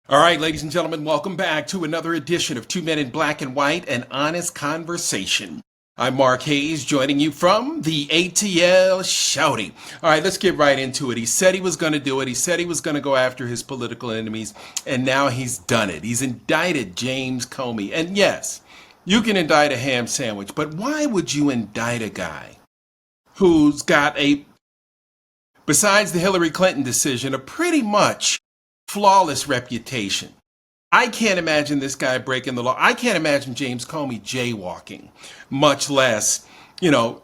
All right, ladies and gentlemen, welcome back to another edition of Two Men in Black and White, an honest conversation. I'm Mark Hayes, joining you from the ATL Shouty. All right, let's get right into it. He said he was going to do it. He said he was going to go after his political enemies, and now he's done it. He's indicted James Comey. And yes, you can indict a ham sandwich, but why would you indict a guy who's got besides the Hillary Clinton decision, a pretty much flawless reputation? I can't imagine this guy breaking the law. I can't imagine James Comey jaywalking, much less,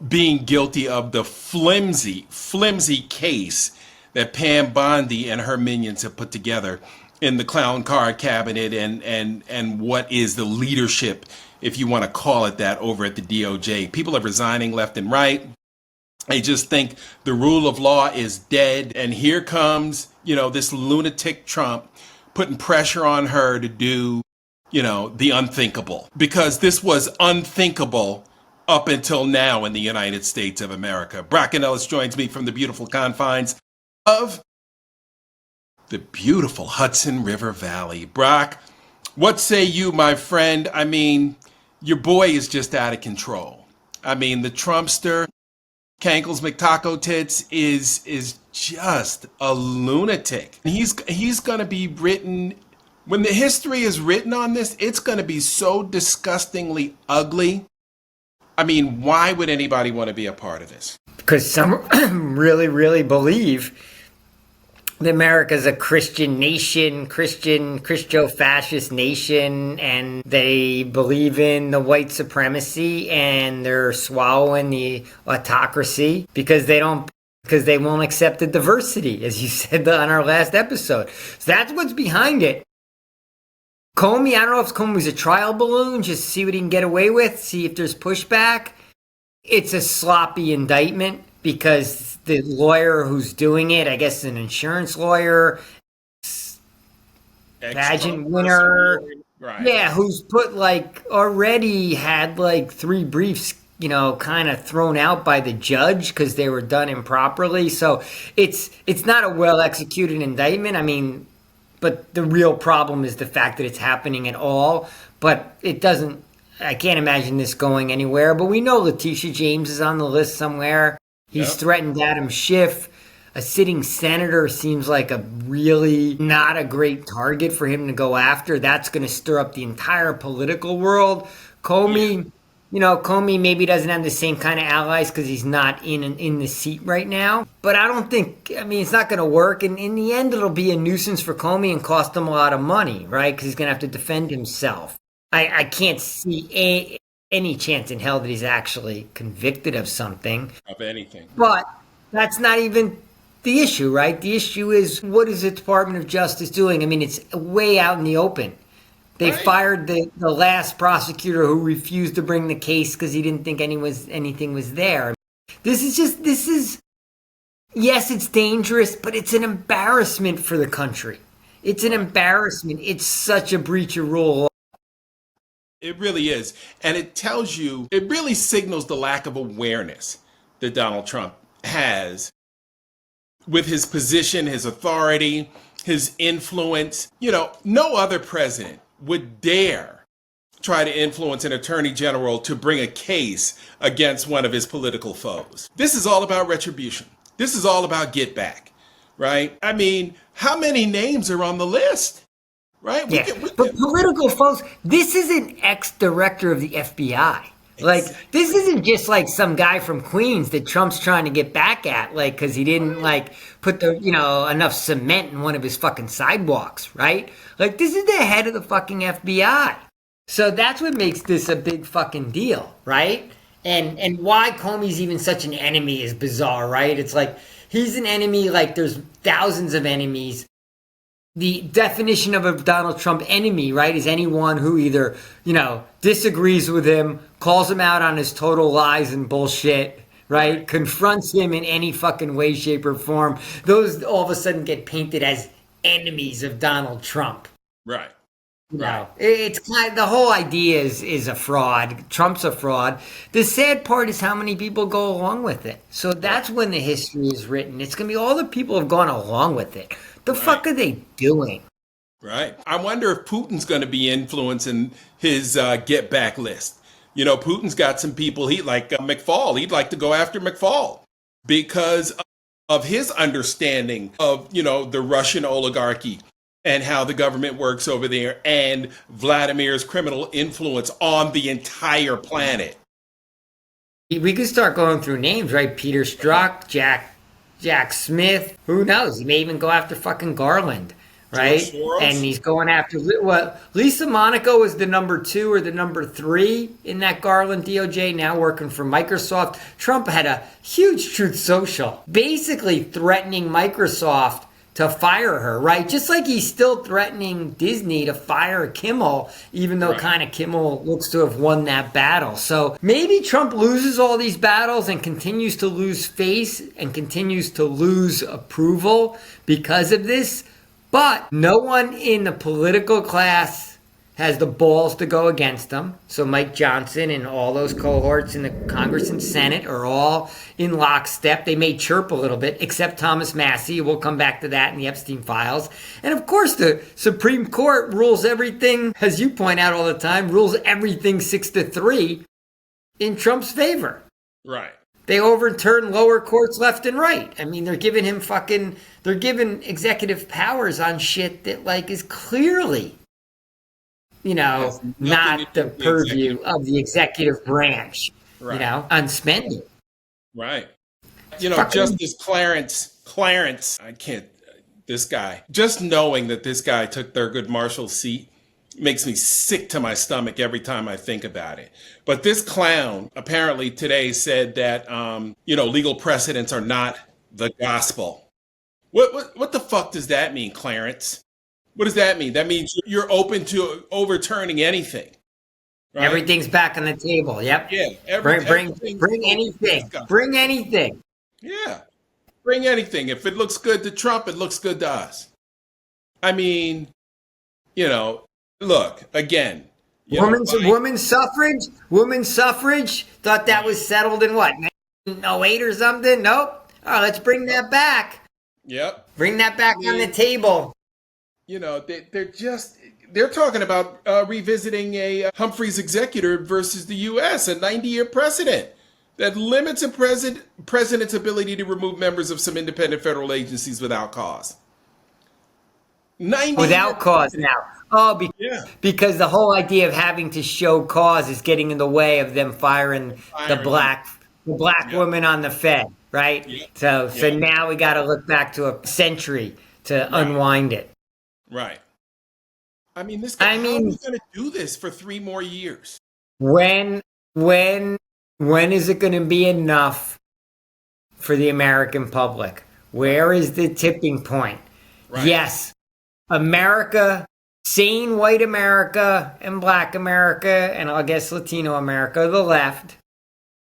being guilty of the flimsy case that Pam Bondi and her minions have put together in the clown car cabinet and what is the leadership, if you want to call it that, over at the DOJ. People are resigning left and right. They just think the rule of law is dead. And here comes, this lunatic Trump putting pressure on her to do, the unthinkable. Because this was unthinkable up until now in the United States of America. Bracken Ellis joins me from the beautiful confines of the beautiful Hudson River Valley. Brock, what say you, my friend? I mean, your boy is just out of control. I mean, the Trumpster, Cankles McTaco Tits, is just a lunatic. He's gonna be written, when the history is written on this, it's gonna be so disgustingly ugly. I mean, why would anybody want to be a part of this? Because some really, really believe that America's a Christian nation, Christo-fascist nation, and they believe in the white supremacy, and they're swallowing the autocracy because they won't accept the diversity, as you said on our last episode. So that's what's behind it. Comey, I don't know if Comey was a trial balloon, just see what he can get away with, see if there's pushback. It's a sloppy indictment because the lawyer who's doing it, I guess an insurance lawyer, pageant winner, right? Yeah, who's already had 3 briefs, kind of thrown out by the judge because they were done improperly. So it's not a well executed indictment. I mean, but the real problem is the fact that it's happening at all. But it doesn't. I can't imagine this going anywhere. But we know Letitia James is on the list somewhere. He's threatened Adam Schiff. A sitting senator seems like a really not a great target for him to go after. That's going to stir up the entire political world. Comey, Comey maybe doesn't have the same kind of allies because he's not in the seat right now. But I don't think, it's not going to work. And in the end, it'll be a nuisance for Comey and cost him a lot of money, right? Because he's going to have to defend himself. I can't see any chance in hell that he's actually convicted of something. Of anything. But that's not even the issue, right? The issue is, what is the Department of Justice doing? It's way out in the open. They fired the last prosecutor who refused to bring the case because he didn't think anything was there. This is, yes, it's dangerous, but it's an embarrassment for the country. It's an embarrassment. It's such a breach of rule. It really is. And it really signals the lack of awareness that Donald Trump has with his position, his authority, his influence. No other president would dare try to influence an attorney general to bring a case against one of his political foes. This is all about retribution. This is all about get back, right? How many names are on the list? Right? But political foes, this is an ex-director of the FBI. This isn't just some guy from Queens that Trump's trying to get back at, because he didn't put enough cement in one of his fucking sidewalks, right? This is the head of the fucking FBI. So that's what makes this a big fucking deal, right? And why Comey's even such an enemy is bizarre, right? It's he's an enemy, there's thousands of enemies. The definition of a Donald Trump enemy, right, is anyone who either, disagrees with him, calls him out on his total lies and bullshit, right, confronts him in any fucking way, shape, or form. Those all of a sudden get painted as enemies of Donald Trump. Right. No, it's the whole idea is a fraud. Trump's a fraud. The sad part is how many people go along with it. So that's when the history is written. It's going to be all the people who have gone along with it. The fuck are they doing? Right. I wonder if Putin's going to be influencing his get back list. Putin's got some people he like McFaul. He'd like to go after McFaul because of his understanding of, the Russian oligarchy and how the government works over there and Vladimir's criminal influence on the entire planet. We could start going through names, right? Peter Strzok, Jack Smith. Who knows? He may even go after fucking Garland, right? And he's going after Lisa Monaco was the number 2 or the number 3 in that Garland DOJ. Now working for Microsoft. Trump had a huge Truth Social, basically threatening Microsoft to fire her, right? Just like he's still threatening Disney to fire Kimmel, even though kind of Kimmel looks to have won that battle. So maybe Trump loses all these battles and continues to lose face and continues to lose approval because of this. But no one in the political class has the balls to go against him. So Mike Johnson and all those cohorts in the Congress and Senate are all in lockstep. They may chirp a little bit, except Thomas Massie. We'll come back to that in the Epstein files. And of course, the Supreme Court rules everything, as you point out all the time, rules everything 6-3 in Trump's favor. Right. They overturn lower courts left and right. I mean, they're giving executive powers on shit that is clearly, not the purview of the executive branch, on spending. Right. Justice Clarence, I can't, this guy, just knowing that this guy took Thurgood Marshall's seat makes me sick to my stomach every time I think about it. But this clown apparently today said that, legal precedents are not the gospel. What the fuck does that mean, Clarence? What does that mean? That means you're open to overturning anything. Right? Everything's back on the table. Yep. Yeah. Bring anything. Bring anything. Yeah. Bring anything. If it looks good to Trump, it looks good to us. I mean, look, again. Women's suffrage. Thought that was settled in what, 1908 or something? Nope. Oh, let's bring that back. Yep. Bring that back on the table. They're talking about revisiting a Humphrey's executor versus the U.S., a 90-year precedent that limits a president's ability to remove members of some independent federal agencies without cause. Without cause now. Oh, because the whole idea of having to show cause is getting in the way of them firing the black woman on the Fed, right? So now we got to look back to a century to unwind it. Right. I mean, this guy, how are we going to do this for 3 more years? When is it going to be enough for the American public? Where is the tipping point? Right. Yes, America, sane white America and black America, and I guess Latino America, the left,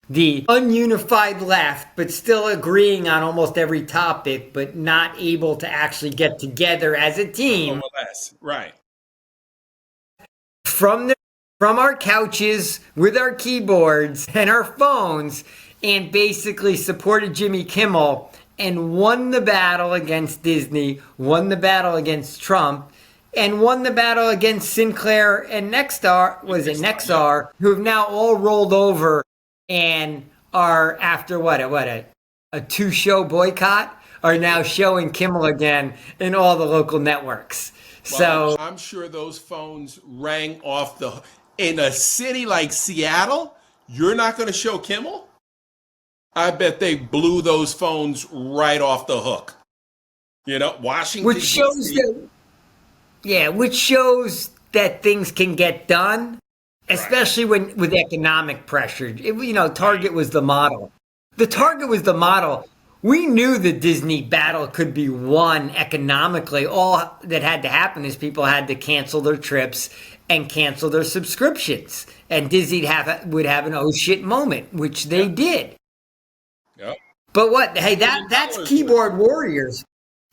the ununified left, but still agreeing on almost every topic, but not able to actually get together as a team. Right. From our couches with our keyboards and our phones, and basically supported Jimmy Kimmel and won the battle against Disney, won the battle against Trump, and won the battle against Sinclair and Nexstar, who have now all rolled over and are, after a 2-show boycott, are now showing Kimmel again in all the local networks. Well, so I'm sure those phones rang off in a city like Seattle. You're not going to show Kimmel? I bet they blew those phones right off the hook. Washington. Which shows that things can get done. Especially with economic pressure. Target was the model. Target was the model. We knew the Disney battle could be won economically. All that had to happen is people had to cancel their trips and cancel their subscriptions. And Disney would have an oh shit moment, which they did. Yep. But what? Hey, that's keyboard warriors.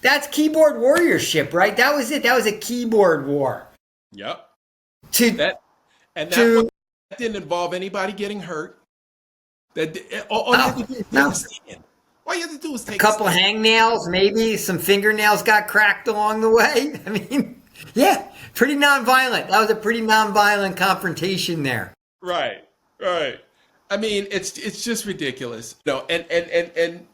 That's keyboard warriorship, right? That was it. That was a keyboard war. Yep. That didn't involve anybody getting hurt. All you had to do was take a couple hangnails, maybe some fingernails got cracked along the way. I mean, Yeah, pretty nonviolent. That was a pretty nonviolent confrontation there. Right, right. I mean, it's just ridiculous. No, and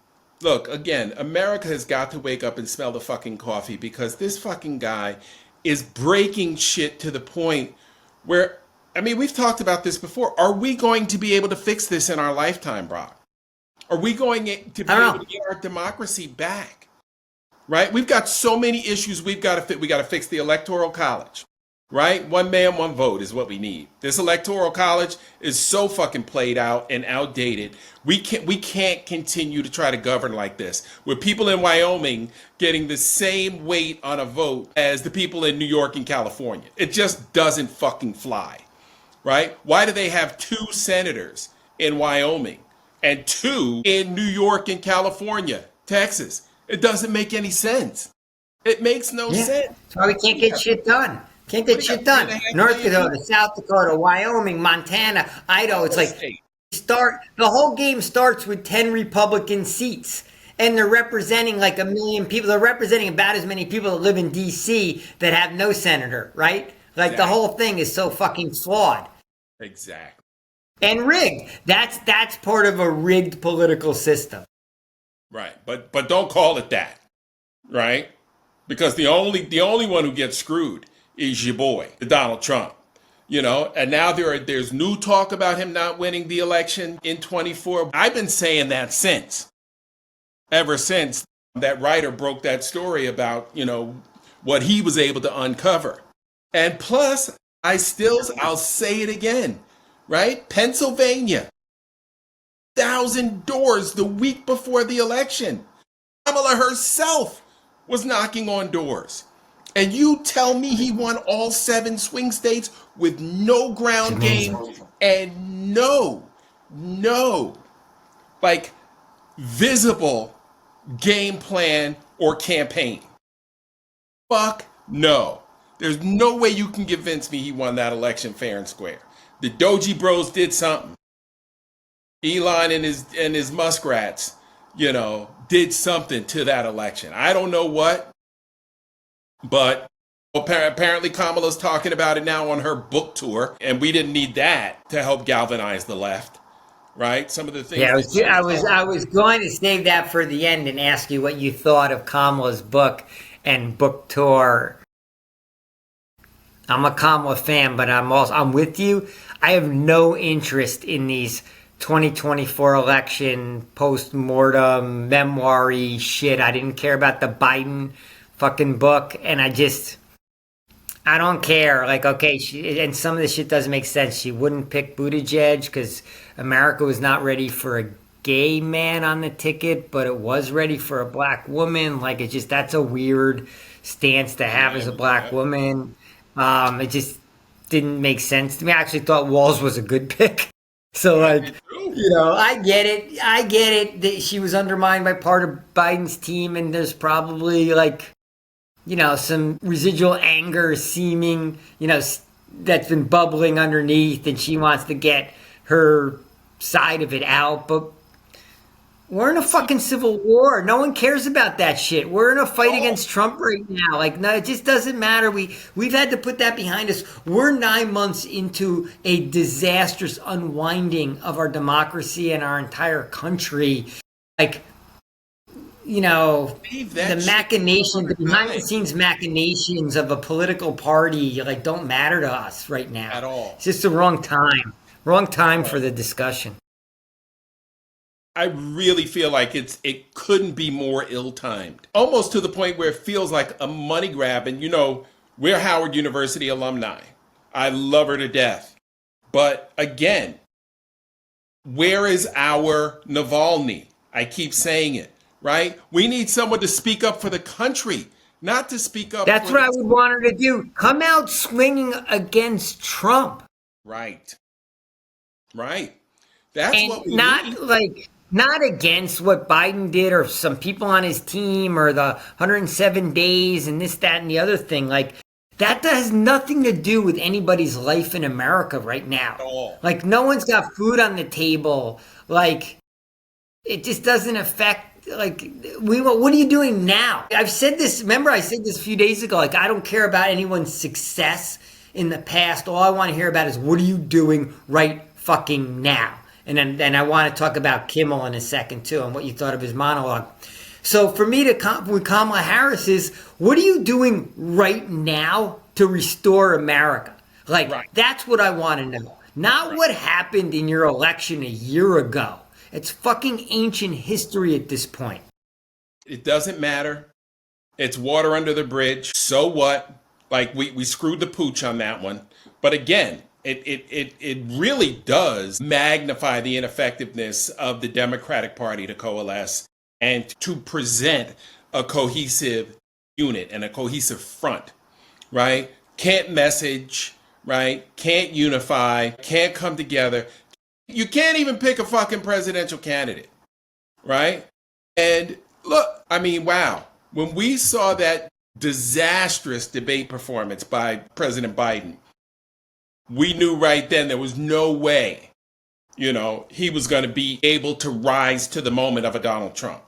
look, again, America has got to wake up and smell the fucking coffee because this fucking guy is breaking shit to the point where I mean, we've talked about this before. Are we going to be able to fix this in our lifetime, Brock? Are we going to be I don't able know. to get our democracy back? Right? We've got so many issues we've got to fix. We got to fix the electoral college. Right? One man, one vote is what we need. This electoral college is so fucking played out and outdated. We can't continue to try to govern like this. With people in Wyoming getting the same weight on a vote as the people in New York and California. It just doesn't fucking fly. Right? Why do they have two senators in Wyoming and two in New York and California, Texas? It doesn't make any sense. It makes no Yeah, sense. that's why we can't get shit done. Can't What get do you got? shit Three and done. a half North million Dakota, people? South Dakota, Wyoming, Montana, Idaho. It's Whole like state. start the whole game starts with 10 Republican seats. And they're representing like a million people. They're representing about as many people that live in DC that have no senator, right? Like the Exactly. whole thing is so fucking flawed Exactly. and rigged. That's part of a rigged political system. Right. But don't call it that. Right? Because the only one who gets screwed is your boy, Donald Trump. And now there's new talk about him not winning the election in 24. I've been saying that ever since that writer broke that story about, what he was able to uncover. And plus, I'll say it again, right? Pennsylvania, 1,000 doors the week before the election. Kamala herself was knocking on doors. And you tell me he won all 7 swing states with no It's ground game amazing. and no, like visible game plan or campaign. Fuck no. There's no way you can convince me he won that election fair and square. The Doji Bros did something. Elon and his muskrats, did something to that election. I don't know what, but apparently Kamala's talking about it now on her book tour, and we didn't need that to help galvanize the left, right? Some of the Yeah, things that she was talking. I was going to save that for the end and ask you what you thought of Kamala's book and book tour. I'm a Kamala fan, but I'm with you. I have no interest in these 2024 election post-mortem memoir-y shit. I didn't care about the Biden fucking book, and I don't care. Like, okay, and some of this shit doesn't make sense. She wouldn't pick Buttigieg because America was not ready for a gay man on the ticket, but it was ready for a black woman. Like, that's a weird stance to have as a black woman. It just didn't make sense to me. I actually thought Walls was a good pick. So, I like, did too. I get it. I get it that she was undermined by part of Biden's team, and there's probably, like, some residual anger seeming, that's been bubbling underneath, and she wants to get her side of it out. But we're in a fucking civil war. No one cares about that shit. We're in a fight Oh, against Trump right now. Like, no, it just doesn't matter. We've had to put that behind us. We're 9 months into a disastrous unwinding of our democracy and our entire country. Like, leave the that shit for machination, another the behind the time scenes machinations of a political party, like, don't matter to us right now. at all. It's just the wrong time. Wrong time for Right. the discussion. I really feel like it couldn't be more ill-timed. Almost to the point where it feels like a money grab. And we're Howard University alumni. I love her to death. But again, where is our Navalny? I keep saying it, right? We need someone to speak up for the country, not to speak up That's for what I the would want her to do. Come out swinging against Trump. right. Right. That's And what we need. not against what Biden did or some people on his team or the 107 days and this, that, and the other thing. Like, that has nothing to do with anybody's life in America right now. At all. Like, no one's got food on the table. Like, it just doesn't affect like what are you doing now? I've said this. Remember, I said this a few days ago. Like, I don't care about anyone's success in the past. All I want to hear about is what are you doing right fucking now. And then I want to talk about Kimmel in a second too, and what you thought of his monologue. So for me, with Kamala Harris is, what are you doing right now to restore America? Like, Right. that's what I want to know. Not what happened in your election a year ago. It's fucking ancient history at this point. It doesn't matter. It's water under the bridge. So what? Like, we screwed the pooch on that one. But again, it really does magnify the ineffectiveness of the Democratic Party to coalesce and to present a cohesive unit and a cohesive front, right? Can't message, right? Can't unify, can't come together. You can't even pick a fucking presidential candidate, right? And look, I mean, wow. When we saw that disastrous debate performance by President Biden, we knew right then there was no way, he was going to be able to rise to the moment of a Donald Trump,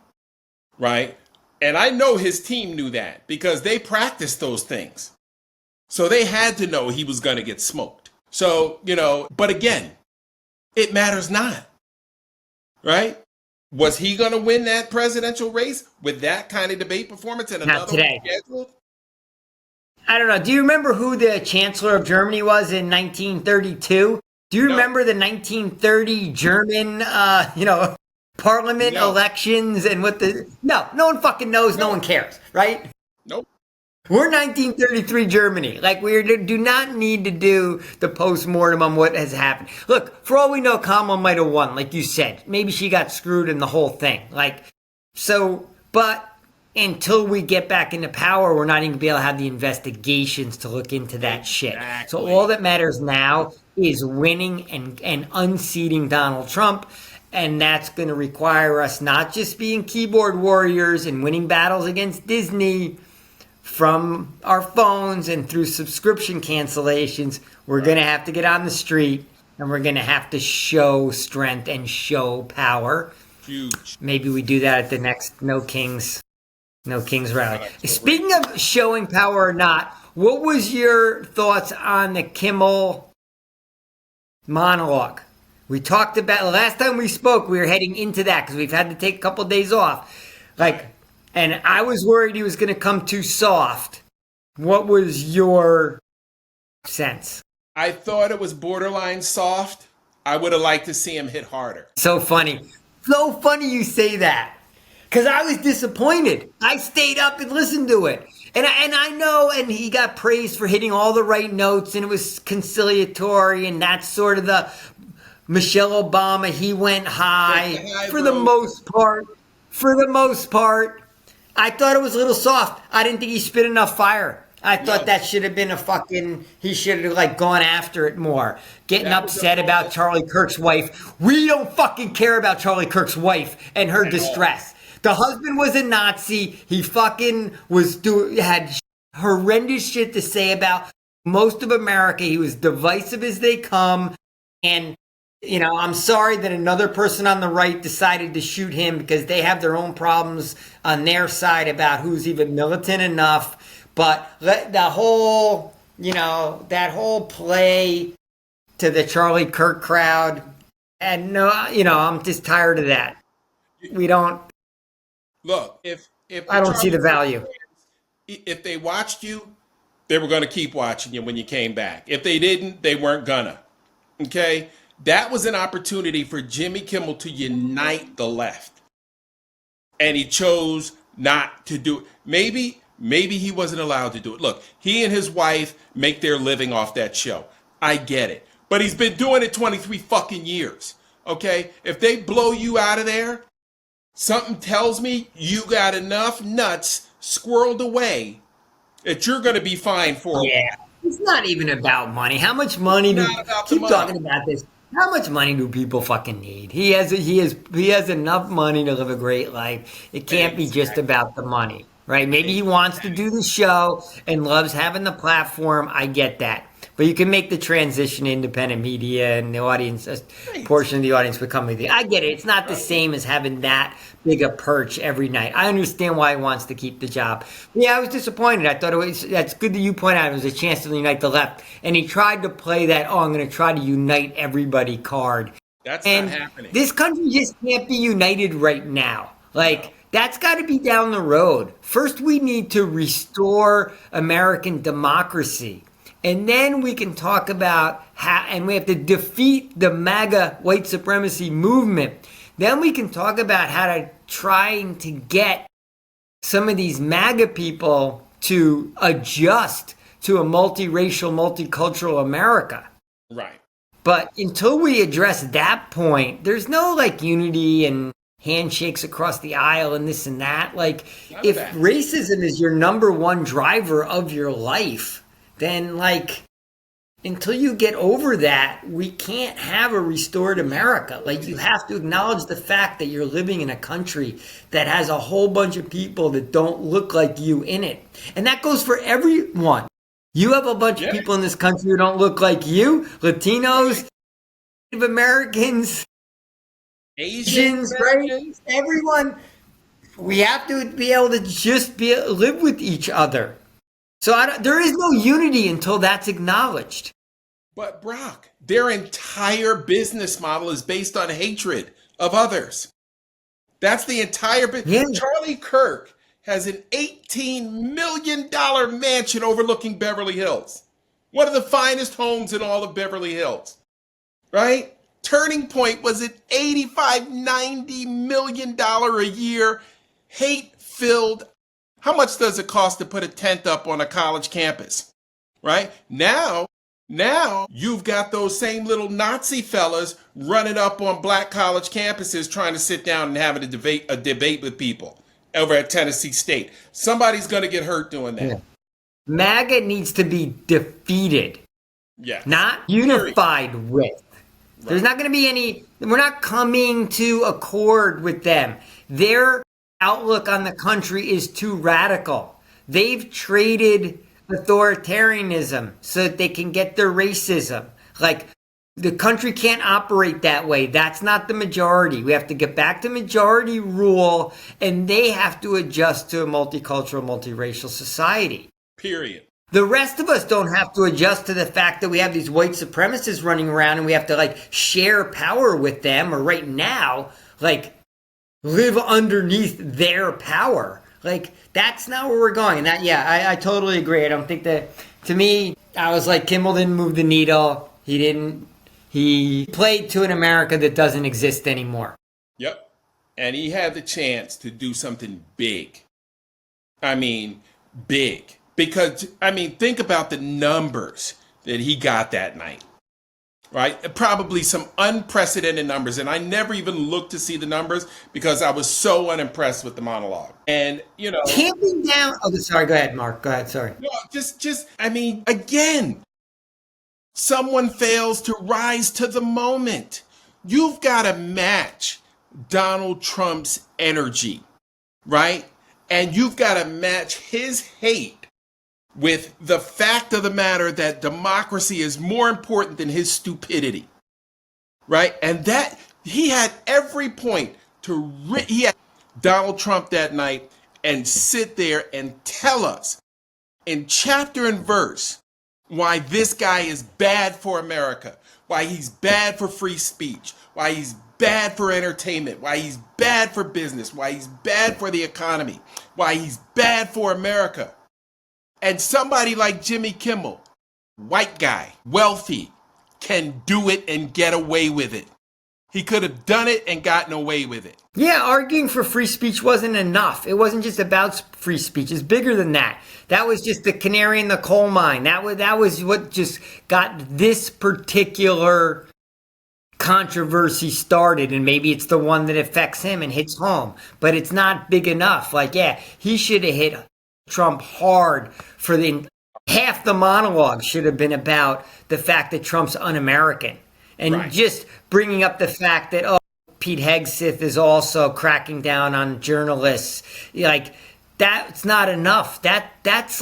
right? And I know his team knew that because they practiced those things. So they had to know he was going to get smoked. So, but again, it matters not, right? Was he going to win that presidential race with that kind of debate performance and Not another today. one scheduled? I don't know. Do you remember who the Chancellor of Germany was in 1932? Do you No. remember the 1930 German, parliament No. elections and what the... No one fucking knows. No one cares, right? Nope. We're 1933 Germany. Like, we do not need to do the post-mortem on what has happened. Look, for all we know, Kamala might have won, like you said. Maybe she got screwed in the whole thing. But until we get back into power, we're not even going to be able to have the investigations to look into that shit. So all that matters now is winning and unseating Donald Trump. And that's going to require us not just being keyboard warriors and winning battles against Disney from our phones and through subscription cancellations. We're going to have to get on the street, and we're going to have to show strength and show power. Huge. Maybe we do that at the next No Kings rally. Speaking of showing power or not, what was your thoughts on the Kimmel monologue? We talked about, last time we spoke, we were heading into that because we've had to take a couple of days off. And I was worried he was going to come too soft. What was your sense? I thought it was borderline soft. I would have liked to see him hit harder. So funny. So funny you say that. Because I was disappointed. I stayed up and listened to it. And I know, and he got praised for hitting all the right notes, and it was conciliatory, and that's sort of the Michelle Obama, he went high. For the most part, I thought it was a little soft. I didn't think he spit enough fire. I thought that should have been he should have gone after it more. Getting upset about Charlie Kirk's wife. We don't fucking care about Charlie Kirk's wife and her distress. The husband was a Nazi. He fucking had horrendous shit to say about most of America. He was divisive as they come. And, I'm sorry that another person on the right decided to shoot him because they have their own problems on their side about who's even militant enough. But that whole play to the Charlie Kirk crowd, and I'm just tired of that. We don't. Look, if I don't see the value. If they watched you, they were going to keep watching you when you came back. If they didn't, they weren't gonna. Okay? That was an opportunity for Jimmy Kimmel to unite the left. And he chose not to do it. Maybe he wasn't allowed to do it. Look, he and his wife make their living off that show. I get it. But he's been doing it 23 fucking years. Okay? If they blow you out of there, something tells me you got enough nuts squirreled away that you're going to be fine for. Yeah. It's not even about money. How much money do keep talking about this? How much money do people fucking need? He has enough money to live a great life. It can't be just about the money, right? Maybe he wants to do the show and loves having the platform. I get that. but you can make the transition to independent media and the audience, a Right. portion of the audience becoming the. I get it. It's not the Right. same as having that big a perch every night. I understand why he wants to keep the job. Yeah, I was disappointed. I thought that's good that you point out it was a chance to unite the left, and he tried to play that. Oh, I'm going to try to unite everybody card. That's not And happening. this country just can't be united right now. Like, that's got to be down the road. First, we need to restore American democracy. And then we can talk about how, and we have to defeat the MAGA white supremacy movement. Then we can talk about how to trying to get some of these MAGA people to adjust to a multiracial, multicultural America. Right. But until we address that point, there's no like unity and handshakes across the aisle and this and that. Like, None if of that. racism is your number one driver of your life, then like until you get over that, we can't have a restored America. Like, you have to acknowledge the fact that you're living in a country that has a whole bunch of people that don't look like you in it. And that goes for everyone. You have a bunch of people in this country who don't look like you, Latinos, Native Americans, Asians, right? Everyone. We have to be able to just live with each other. So there is no unity until that's acknowledged. But Brock, their entire business model is based on hatred of others. That's the entire business. Yeah. Charlie Kirk has an $18 million mansion overlooking Beverly Hills. One of the finest homes in all of Beverly Hills. Right? Turning Point was an $85, $90 million a year hate-filled. How much does it cost to put a tent up on a college campus? Right? Now you've got those same little Nazi fellas running up on black college campuses trying to sit down and having a debate with people over at Tennessee State. Somebody's going to get hurt doing that. Yeah. MAGA needs to be defeated, Yes. not unified with. There's not going to be any, we're not coming to accord with them. Their outlook on the country is too radical. They've traded authoritarianism so that they can get their racism. Like, the country can't operate that way. That's not the majority. We have to get back to majority rule, and they have to adjust to a multicultural, multiracial society. Period. The rest of us don't have to adjust to the fact that we have these white supremacists running around and we have to like share power with them, or right now, like live underneath their power. Like, that's not where we're going. And that, yeah, I totally agree. I don't think that, to me, I was like, Kimmel didn't move the needle. He played to an America that doesn't exist anymore. Yep. And he had the chance to do something big. I mean, big. Because, I mean, think about the numbers that he got that night, right? Probably some unprecedented numbers. And I never even looked to see the numbers because I was so unimpressed with the monologue. And, you know. Tamping down. Oh, sorry. Go ahead, Mark. Go ahead. Sorry. No, I mean, again, someone fails to rise to the moment. You've got to match Donald Trump's energy, right? And you've got to match his hate with the fact of the matter that democracy is more important than his stupidity, right? And that he had every point to he had Donald Trump that night and sit there and tell us in chapter and verse why this guy is bad for America, why he's bad for free speech, why he's bad for entertainment, why he's bad for business, why he's bad for the economy, why he's bad for America. And somebody like Jimmy Kimmel, white guy, wealthy, can do it and get away with it. He could have done it and gotten away with it. Yeah, arguing for free speech wasn't enough. It wasn't just about free speech. It's bigger than that. That was just the canary in the coal mine. That was what just got this particular controversy started, and maybe it's the one that affects him and hits home. But it's not big enough. Like, yeah, he should have hit Trump hard for half the monologue should have been about the fact that Trump's un-American. And Right. Just bringing up the fact that, Pete Hegseth is also cracking down on journalists. Like, that's not enough. That's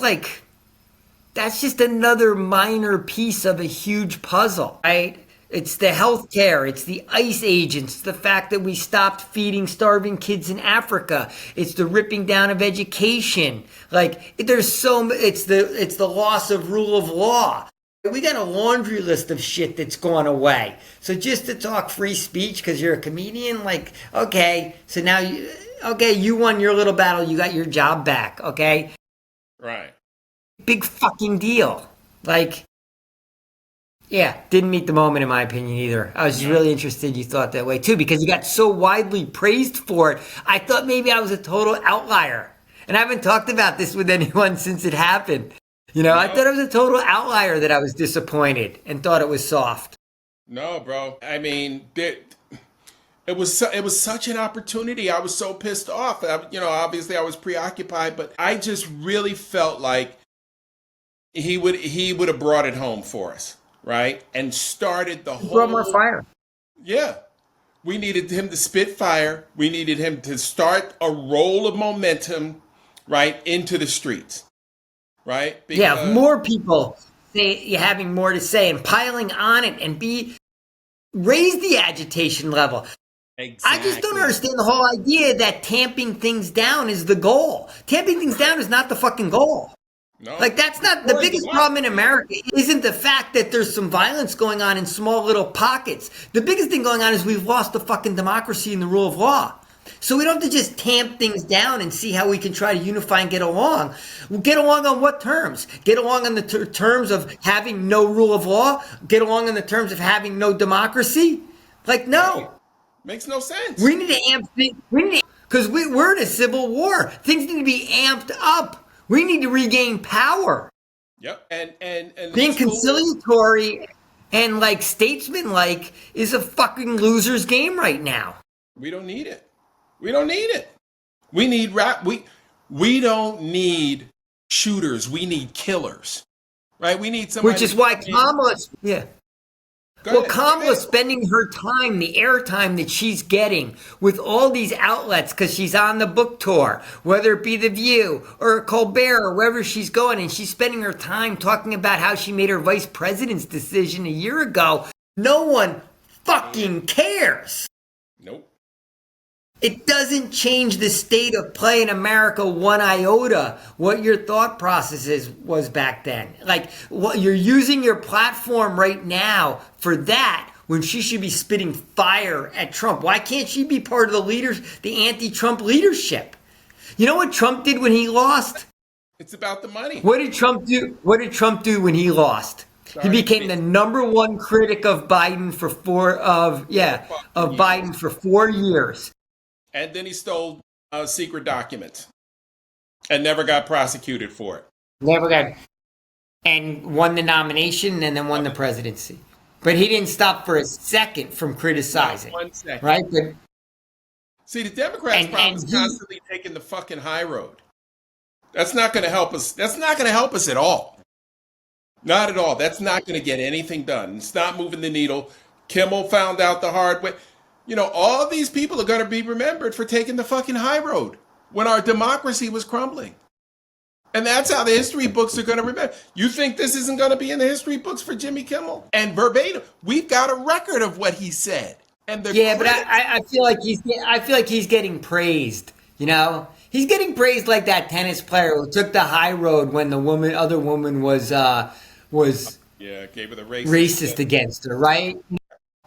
that's just another minor piece of a huge puzzle, right? It's the healthcare, it's the ICE agents, it's the fact that we stopped feeding starving kids in Africa, it's the ripping down of education. Like there's it's the loss of rule of law. We got a laundry list of shit that's gone away. So just to talk free speech because you're a comedian, like, okay, so now you won your little battle, you got your job back, okay? Right. Big fucking deal. Like, yeah, didn't meet the moment in my opinion either. I was just really interested you thought that way too because you got so widely praised for it. I thought maybe I was a total outlier. And I haven't talked about this with anyone since it happened. I thought I was a total outlier that I was disappointed and thought it was soft. No, bro. I mean, it was such an opportunity. I was so pissed off. Obviously I was preoccupied, but I just really felt like he would have brought it home for us. Right? And started the whole... Brought more fire. Yeah. We needed him to spit fire. We needed him to start a roll of momentum, right, into the streets. Right? Because more people having more to say and piling on it and raise the agitation level. Exactly. I just don't understand the whole idea that tamping things down is the goal. Tamping things down is not the fucking goal. No. Like, that's not the biggest problem in America. Isn't the fact that there's some violence going on in small little pockets. The biggest thing going on is we've lost the fucking democracy and the rule of law. So we don't have to just tamp things down and see how we can try to unify and get along. We'll get along on what terms? Get along on the terms of having no rule of law? Get along on the terms of having no democracy? Like, no. Right. Makes no sense. We need to amp things. Because we're in a civil war. Things need to be amped up. We need to regain power. Yep. And being conciliatory and like statesman-like is a fucking loser's game right now. We don't need it. We don't need it. We need we don't need shooters. We need killers. Right? We need somebody. Which is why Kamala's Kamala's spending her time, the airtime that she's getting with all these outlets because she's on the book tour, whether it be The View or Colbert or wherever she's going, and she's spending her time talking about how she made her vice president's decision a year ago. No one fucking cares. Nope. It doesn't change the state of play in America one iota, what your thought process was back then. Like, what you're using your platform right now for that when she should be spitting fire at Trump. Why can't she be part of the anti-Trump leadership? You know what Trump did when he lost? It's about the money. What did Trump do? What did Trump do when he lost? He became the number one critic of Biden for 4 years. And then he stole secret documents and never got prosecuted for it. And won the nomination and then won the presidency. But he didn't stop for a second from criticizing. Not 1 second. Right? But, see, the Democrats' problem is constantly taking the fucking high road. That's not going to help us. That's not going to help us at all. Not at all. That's not going to get anything done. It's not moving the needle. Kimmel found out the hard way. All these people are going to be remembered for taking the fucking high road when our democracy was crumbling. And that's how the history books are going to remember. You think this isn't going to be in the history books for Jimmy Kimmel? And verbatim, we've got a record of what he said. And but I feel like he's getting praised. He's getting praised like that tennis player who took the high road when the other woman was gave her the racist against her, right?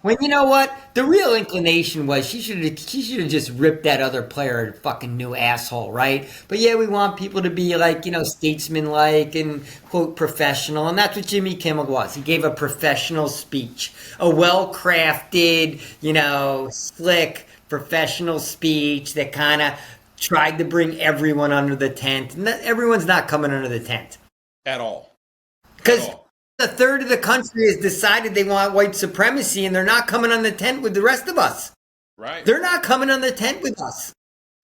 When you know what? The real inclination was she should have just ripped that other player a fucking new asshole, right? But yeah, we want people to be like, statesman-like and, quote, professional. And that's what Jimmy Kimmel was. He gave a professional speech. A well-crafted, slick, professional speech that kind of tried to bring everyone under the tent. And everyone's not coming under the tent. At all. Because a third of the country has decided they want white supremacy and they're not coming on the tent with the rest of us. Right. They're not coming on the tent with us.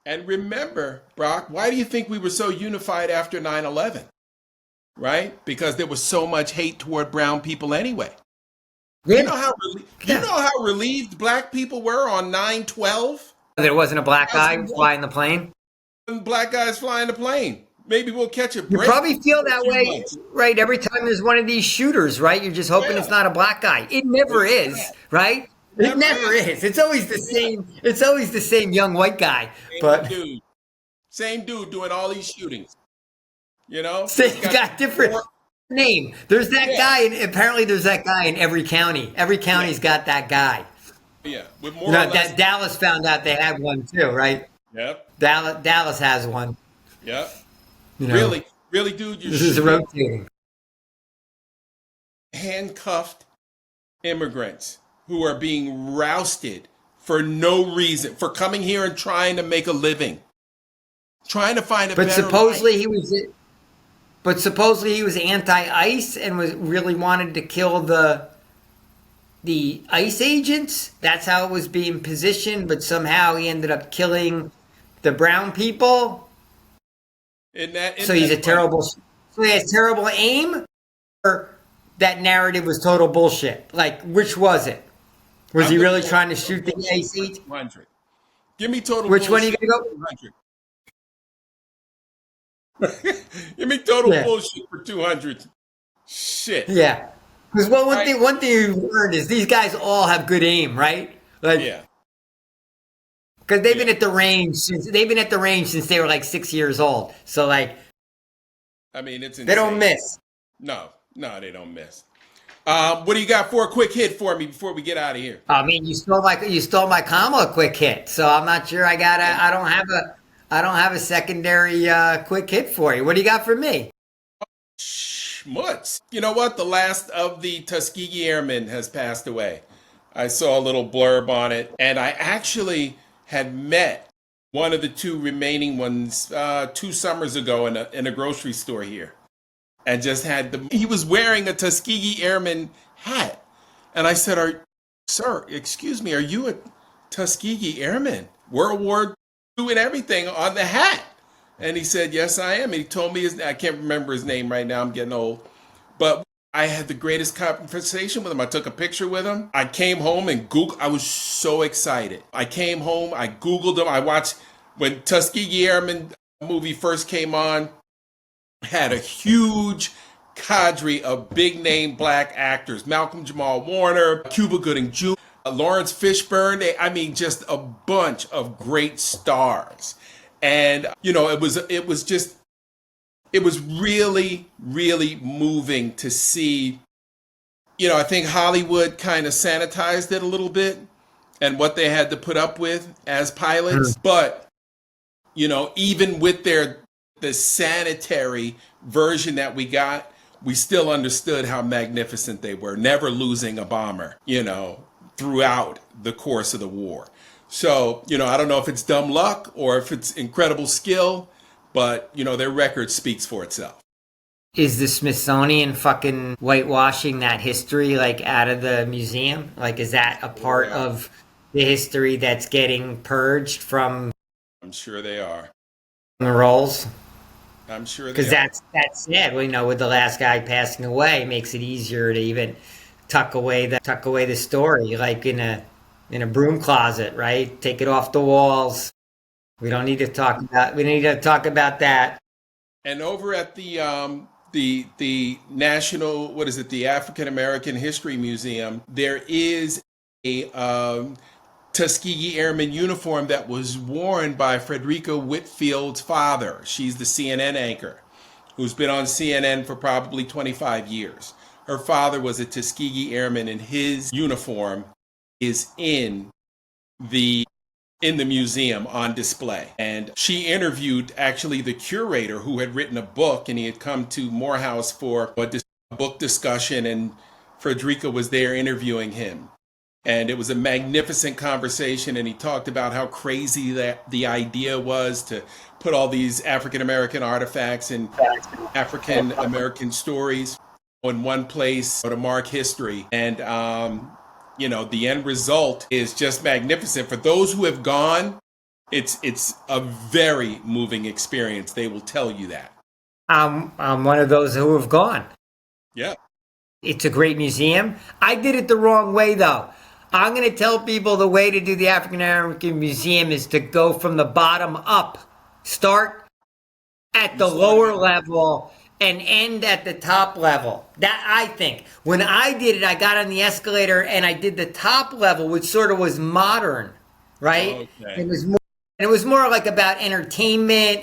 And remember, Brock, why do you think we were so unified after 9/11? Right? Because there was so much hate toward brown people anyway. Yeah. You know how relieved black people were on 9/12? There wasn't a black guy flying the plane? Black guys flying the plane. Maybe we'll catch a You break probably feel for a that few way, months. right? Every time there's one of these shooters, right? You're just hoping it's Yeah, not a black guy. It never it's is, not. right? It It never never is. is. It's always the Yeah, same. It's always the same young white guy. same But dude. Same dude doing all these shootings. He's they've got got different more. name. There's that Yeah, guy, and apparently there's that guy in every county. Every yeah, county's got that guy. yeah. With You more or know, less. that Dallas found out they had one too, right? Yep, Dallas has one. yep. You know, Really, really, dude, you're this is shooting rotating. handcuffed immigrants who are being rousted for no reason, for coming here and trying to make a living, trying to find a But better life. supposedly he was. But supposedly he was anti-ICE and was really wanted to kill the ICE agents. That's how it was being positioned. But somehow he ended up killing the brown people. Isn't So he's a that funny? terrible. So he has terrible aim. Or that narrative was total bullshit. Like, which was it? Was I'm he gonna really go trying to total shoot the bullshit ICE for agent? 200. Give me total Which one are you bullshit gonna for go? 200. Give me total Yeah, bullshit for 200. Shit. yeah. Because All right. one thing you've learned is these guys all have good aim, right? Like, Yeah. because Yeah. they've been at the range since they were like 6 years old. So like I mean, it's they don't insane. miss. No, no, they don't miss. What do you got for a quick hit for me before we get out of here? I mean, you stole my Kamala quick hit. So I'm not sure I don't have a secondary quick hit for you. What do you got for me? Schmutz. You know what? The last of the Tuskegee Airmen has passed away. I saw a little blurb on it, and I actually had met one of the two remaining ones 2 summers ago in a grocery store here, and just had he was wearing a Tuskegee Airman hat, and I said, "Sir, excuse me, are you a Tuskegee Airman? World War II and everything on the hat?" And he said, "Yes, I am." And he told me I can't remember his name right now. I'm getting old, but I had the greatest conversation with him. I took a picture with him. I came home and Googled. I was so excited. I came home. I Googled him. I watched when Tuskegee Airmen movie first came on. Had a huge cadre of big name black actors: Malcolm Jamal Warner, Cuba Gooding Jr., Lawrence Fishburne. I mean, just a bunch of great stars. And it was really, really moving to see. I think Hollywood kind of sanitized it a little bit and what they had to put up with as Hmm. pilots. But, even with the sanitary version that we got, we still understood how magnificent they were, never losing a bomber, throughout the course of the war. So, I don't know if it's dumb luck or if it's incredible skill, but, their record speaks for itself. Is the Smithsonian fucking whitewashing that history like out of the museum? Like, is that a Sure they part are. of the history that's getting purged from I'm sure they are. the rolls? I'm sure they Because are. that's sad. Well, with the last guy passing away, it makes it easier to even tuck away the story, like in a broom closet, right? Take it off the walls. We don't need to talk about that. And over at the national, what is it, the African American History Museum, there is a Tuskegee Airman uniform that was worn by Frederica Whitfield's father. She's the CNN anchor who's been on CNN for probably 25 years. Her father was a Tuskegee Airman, and his uniform is the in the museum on display. And she interviewed actually the curator who had written a book, and he had come to Morehouse for a book discussion, and Frederica was there interviewing him. And it was a magnificent conversation, and he talked about how crazy that the idea was to put all these African American artifacts and African American stories in one place to mark history. And the end result is just magnificent. For those who have gone, it's a very moving experience. They will tell you that. I'm one of those who have gone. Yeah. It's a great museum. I did it the wrong way though. I'm going to tell people the way to do the African American Museum is to go from the bottom up. Start at You the started lower at level and end at the top level. That I think. When I did it, I got on the escalator and I did the top level, which sort of was modern, right? okay. It was more, and it was more like about entertainment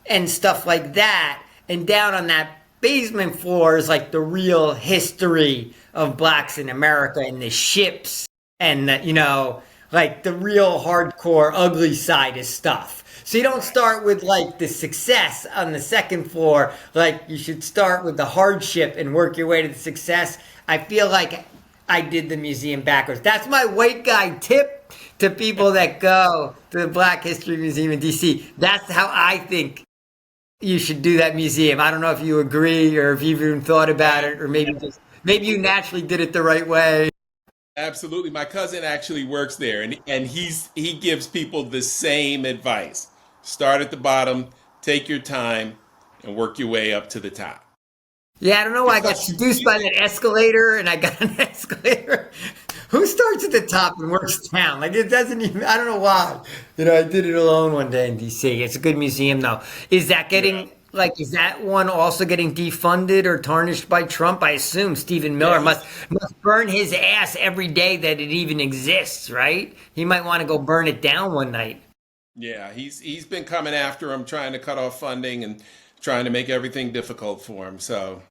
and stuff like that. And down on that basement floor is like the real history of blacks in America and the ships and the, like the real hardcore ugly side of stuff. So you don't start with like the success on the second floor. Like you should start with the hardship and work your way to the success. I feel like I did the museum backwards. That's my white guy tip to people that go to the Black History Museum in DC. That's how I think you should do that museum. I don't know if you agree or if you've even thought about it, or maybe you naturally did it the right way. Absolutely. My cousin actually works there, and he gives people the same advice. Start at the bottom, take your time, and work your way up to the top. Yeah, I don't know why I got Because seduced by that escalator and I got an escalator. Who starts at the top and works down? Like it doesn't even, I don't know why. I did it alone one day in DC. It's a good museum though. Is that yeah, getting, like, is that one also getting defunded or tarnished by Trump? I assume Stephen yeah, Miller must burn his ass every day that it even exists, right? He might want to go burn it down one night. he's been coming after him, trying to cut off funding and trying to make everything difficult for him. So,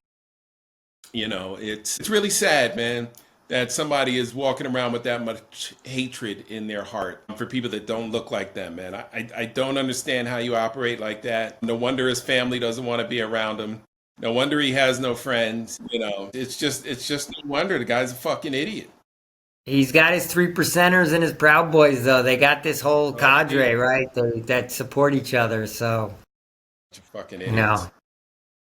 it's really sad, man, that somebody is walking around with that much hatred in their heart for people that don't look like them, man. I don't understand how you operate like that. No wonder his family doesn't want to be around him. No wonder he has no friends. It's just no wonder the guy's a fucking idiot. He's got his three percenters and his Proud Boys, though. They got this whole Oh, yeah, cadre, right? That support each other. So, bunch of fucking you know,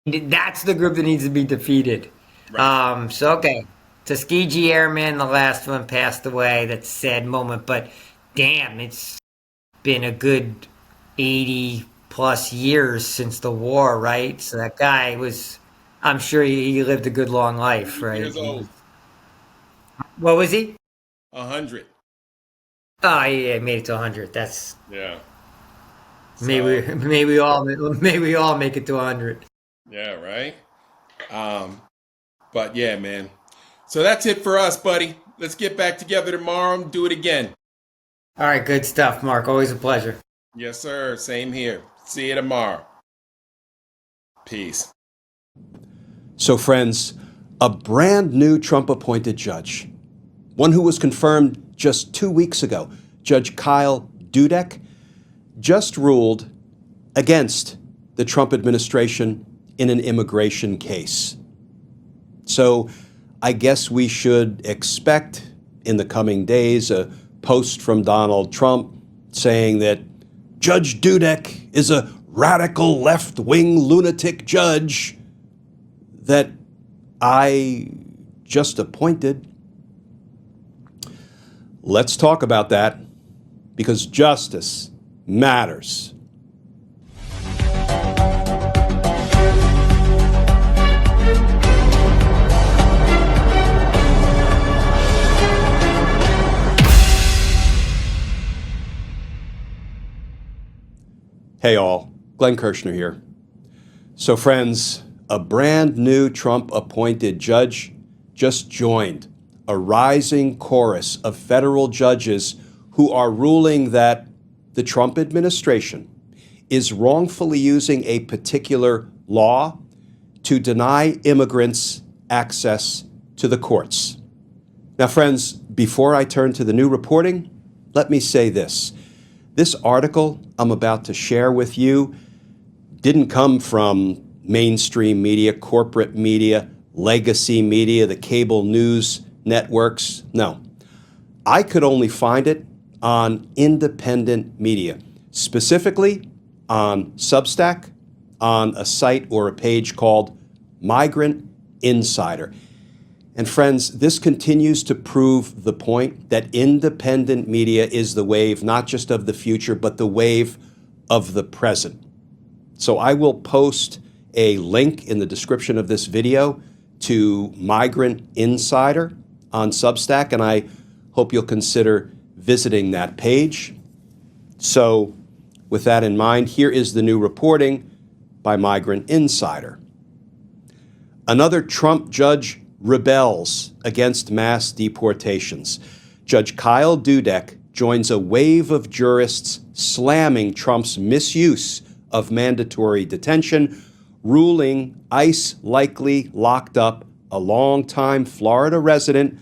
idiots. that's the group that needs to be defeated. Right. So okay, Tuskegee Airman, the last one passed away. That's a sad moment, but damn, it's been a good 80 plus years since the war, right? So that guy was, I'm sure he lived a good long life, right? Years old. What was he? 100. Oh yeah, he made it to 100. That's Yeah. So, maybe we all make it to 100. yeah, right. Um, but yeah, man. So that's it for us, buddy. Let's get back together tomorrow and do it again. All right, good stuff, Mark. Always a pleasure. Yes, sir. Same here. See you tomorrow. Peace. So, friends, a brand new Trump appointed judge, one who was confirmed just 2 weeks ago, Judge Kyle Dudek, just ruled against the Trump administration in an immigration case. So, I guess we should expect in the coming days a post from Donald Trump saying that Judge Dudek is a radical left-wing lunatic judge that I just appointed. Let's talk about that because justice matters. Hey all, Glenn Kirshner here. So friends, a brand new Trump-appointed judge just joined a rising chorus of federal judges who are ruling that the Trump administration is wrongfully using a particular law to deny immigrants access to the courts. Now, friends, before I turn to the new reporting, let me say this. This article I'm about to share with you didn't come from mainstream media, corporate media, legacy media, the cable news networks. No, I could only find it on independent media, specifically on Substack, on a site or a page called Migrant Insider. And friends, this continues to prove the point that independent media is the wave, not just of the future, but the wave of the present. So I will post a link in the description of this video to Migrant Insider on Substack, and I hope you'll consider visiting that page. So with that in mind, here is the new reporting by Migrant Insider. Another Trump judge rebels against mass deportations. Judge Kyle Dudek joins a wave of jurists slamming Trump's misuse of mandatory detention, ruling ICE likely locked up a longtime Florida resident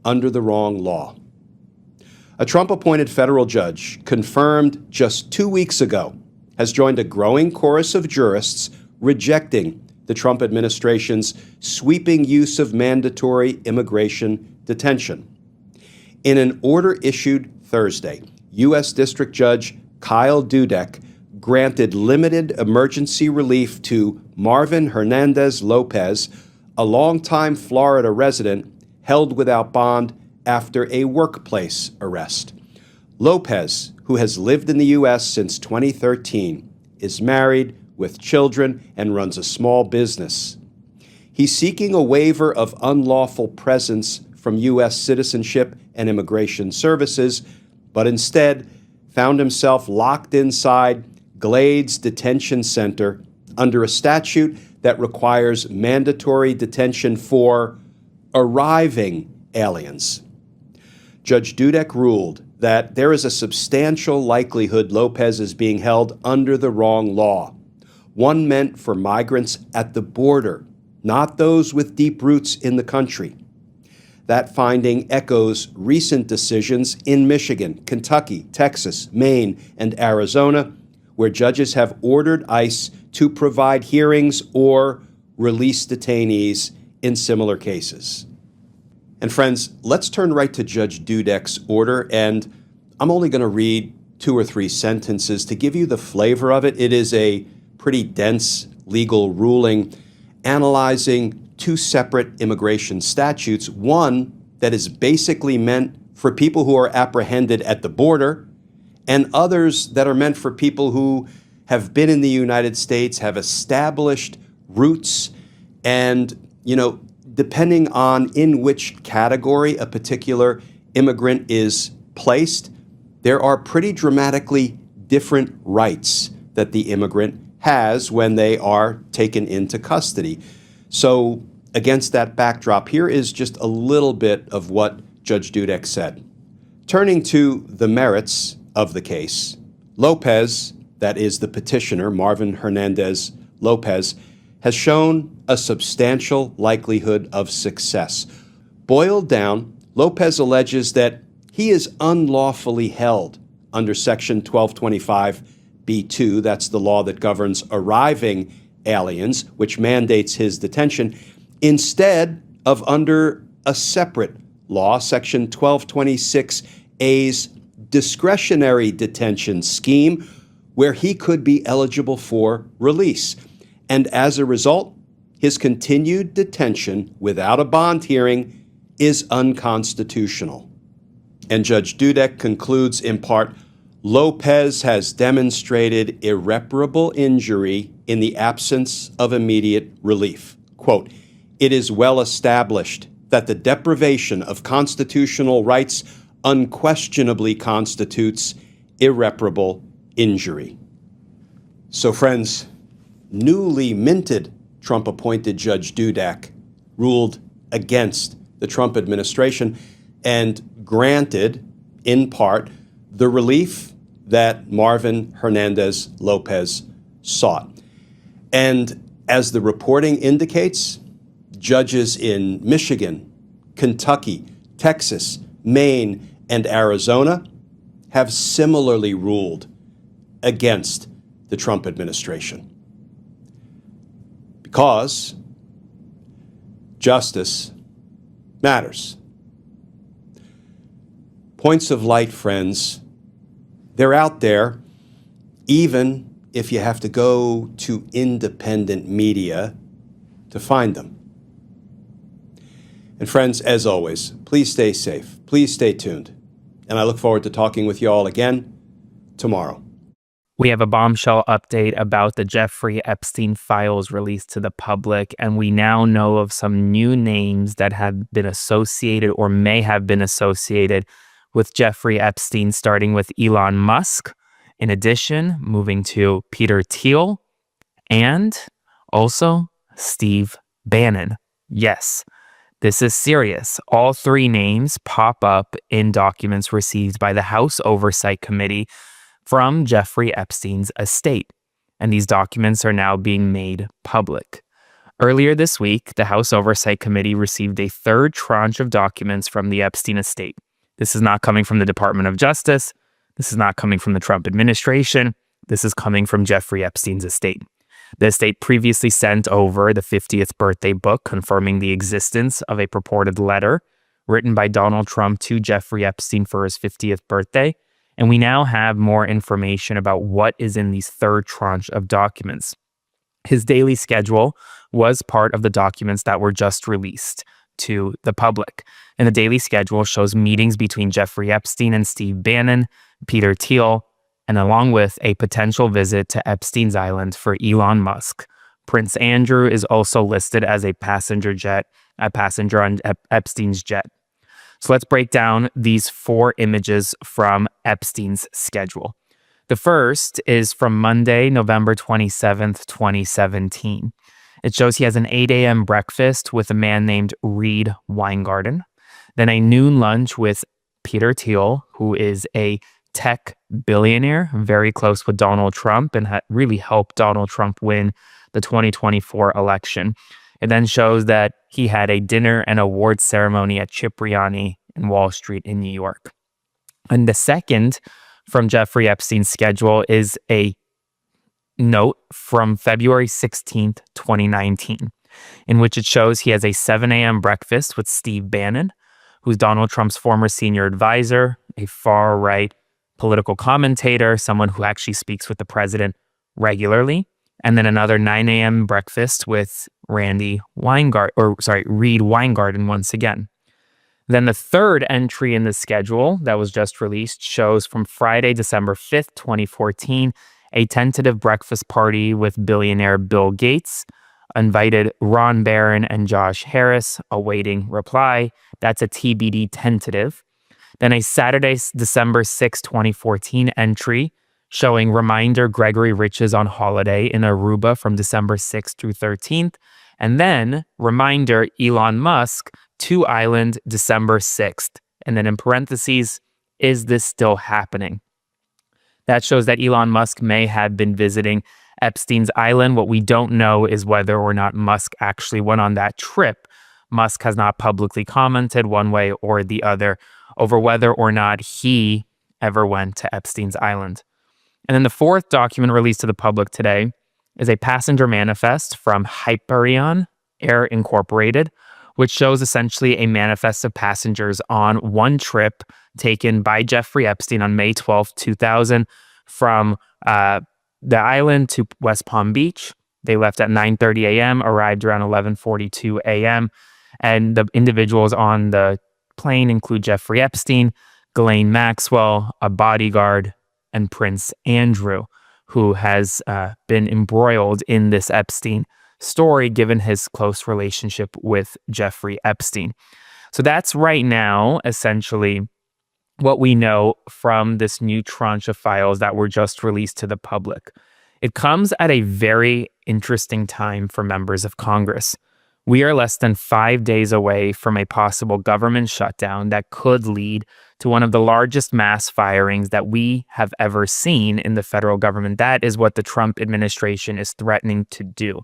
under the wrong law. A Trump-appointed federal judge, confirmed just 2 weeks ago, has joined a growing chorus of jurists rejecting the Trump administration's sweeping use of mandatory immigration detention. In an order issued Thursday, U.S. District Judge Kyle Dudek granted limited emergency relief to Marvin Hernandez Lopez, a longtime Florida resident held without bond after a workplace arrest. Lopez, who has lived in the U.S. since 2013, is married with children and runs a small business. He's seeking a waiver of unlawful presence from U.S. Citizenship and Immigration Services, but instead found himself locked inside Glades Detention Center under a statute that requires mandatory detention for arriving aliens. Judge Dudek ruled that there is a substantial likelihood Lopez is being held under the wrong law, one meant for migrants at the border, not those with deep roots in the country. That finding echoes recent decisions in Michigan, Kentucky, Texas, Maine, and Arizona, where judges have ordered ICE to provide hearings or release detainees in similar cases. And friends, let's turn right to Judge Dudek's order, and I'm only going to read 2 or 3 sentences to give you the flavor of it. It is a pretty dense legal ruling analyzing 2 separate immigration statutes, one that is basically meant for people who are apprehended at the border, and others that are meant for people who have been in the United States, have established roots, and, depending on in which category a particular immigrant is placed, there are pretty dramatically different rights that the immigrant has when they are taken into custody. So against that backdrop, here is just a little bit of what Judge Dudek said. Turning to the merits of the case, Lopez, that is the petitioner, Marvin Hernandez Lopez, has shown a substantial likelihood of success. Boiled down, Lopez alleges that he is unlawfully held under Section 1225b2, that's the law that governs arriving aliens, which mandates his detention, instead of under a separate law, Section 1226a's discretionary detention scheme, where he could be eligible for release. And as a result, his continued detention without a bond hearing is unconstitutional. And Judge Dudek concludes in part, Lopez has demonstrated irreparable injury in the absence of immediate relief. Quote, "It is well established that the deprivation of constitutional rights unquestionably constitutes irreparable injury." So friends, newly minted Trump-appointed Judge Dudek ruled against the Trump administration and granted, in part, the relief that Marvin Hernandez Lopez sought. And as the reporting indicates, judges in Michigan, Kentucky, Texas, Maine, and Arizona have similarly ruled against the Trump administration. Because justice matters. Points of light, friends, they're out there, even if you have to go to independent media to find them. And friends, as always, please stay safe. Please stay tuned. And I look forward to talking with you all again tomorrow. We have a bombshell update about the Jeffrey Epstein files released to the public, and we now know of some new names that have been associated or may have been associated with Jeffrey Epstein, starting with Elon Musk. In addition, moving to Peter Thiel and also Steve Bannon. Yes, this is serious. All three names pop up in documents received by the House Oversight Committee from Jeffrey Epstein's estate, and these documents are now being made public. Earlier this week, the House Oversight Committee received a third tranche of documents from the Epstein estate. This is not coming from the Department of Justice. This is not coming from the Trump administration. This is coming from Jeffrey Epstein's estate. The estate previously sent over the 50th birthday book confirming the existence of a purported letter written by Donald Trump to Jeffrey Epstein for his 50th birthday. And we now have more information about what is in these third tranche of documents. His daily schedule was part of the documents that were just released to the public. And the daily schedule shows meetings between Jeffrey Epstein and Steve Bannon, Peter Thiel, and along with a potential visit to Epstein's Island for Elon Musk. Prince Andrew is also listed as a passenger on Epstein's jet. So let's break down these 4 images from Epstein's schedule. The first is from Monday, November 27th, 2017. It shows he has an 8 a.m. breakfast with a man named Reed Weingarten, then a noon lunch with Peter Thiel, who is a tech billionaire, very close with Donald Trump and really helped Donald Trump win the 2024 election. It then shows that he had a dinner and award ceremony at Cipriani in Wall Street in New York. And the second from Jeffrey Epstein's schedule is a note from February 16th, 2019, in which it shows he has a 7 a.m. breakfast with Steve Bannon, who's Donald Trump's former senior advisor, a far-right political commentator, someone who actually speaks with the president regularly, and then another 9 a.m. breakfast with Reed Weingarten once again. Then the third entry in the schedule that was just released shows from Friday, December 5th, 2014, a tentative breakfast party with billionaire Bill Gates, invited Ron Barron and Josh Harris, awaiting reply. That's a TBD tentative. Then a Saturday, December 6, 2014 entry showing reminder Gregory Rich is on holiday in Aruba from December 6th through 13th. And then reminder Elon Musk to Island December 6th. And then in parentheses, is this still happening? That shows that Elon Musk may have been visiting Epstein's Island. What we don't know is whether or not Musk actually went on that trip. Musk has not publicly commented one way or the other over whether or not he ever went to Epstein's Island. And then the fourth document released to the public today is a passenger manifest from Hyperion Air Incorporated, which shows essentially a manifest of passengers on one trip taken by Jeffrey Epstein on May 12, 2000 from the island to West Palm Beach. They left at 9:30 a.m., arrived around 11:42 a.m., and the individuals on the plane include Jeffrey Epstein, Ghislaine Maxwell, a bodyguard, and Prince Andrew, who has been embroiled in this Epstein story given his close relationship with Jeffrey Epstein. So that's right now essentially what we know from this new tranche of files that were just released to the public. It comes at a very interesting time for members of Congress. We are less than 5 days away from a possible government shutdown that could lead to one of the largest mass firings that we have ever seen in the federal government. That is what the Trump administration is threatening to do.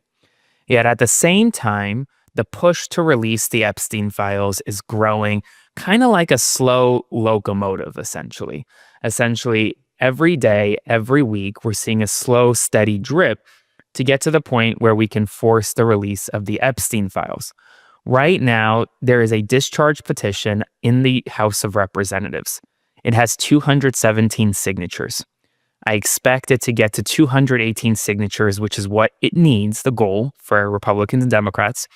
Yet at the same time, the push to release the Epstein files is growing kind of like a slow locomotive, essentially. Essentially, every day, every week, we're seeing a slow, steady drip to get to the point where we can force the release of the Epstein files. Right now, there is a discharge petition in the House of Representatives. It has 217 signatures. I expect it to get to 218 signatures, which is what it needs, the goal for Republicans and Democrats,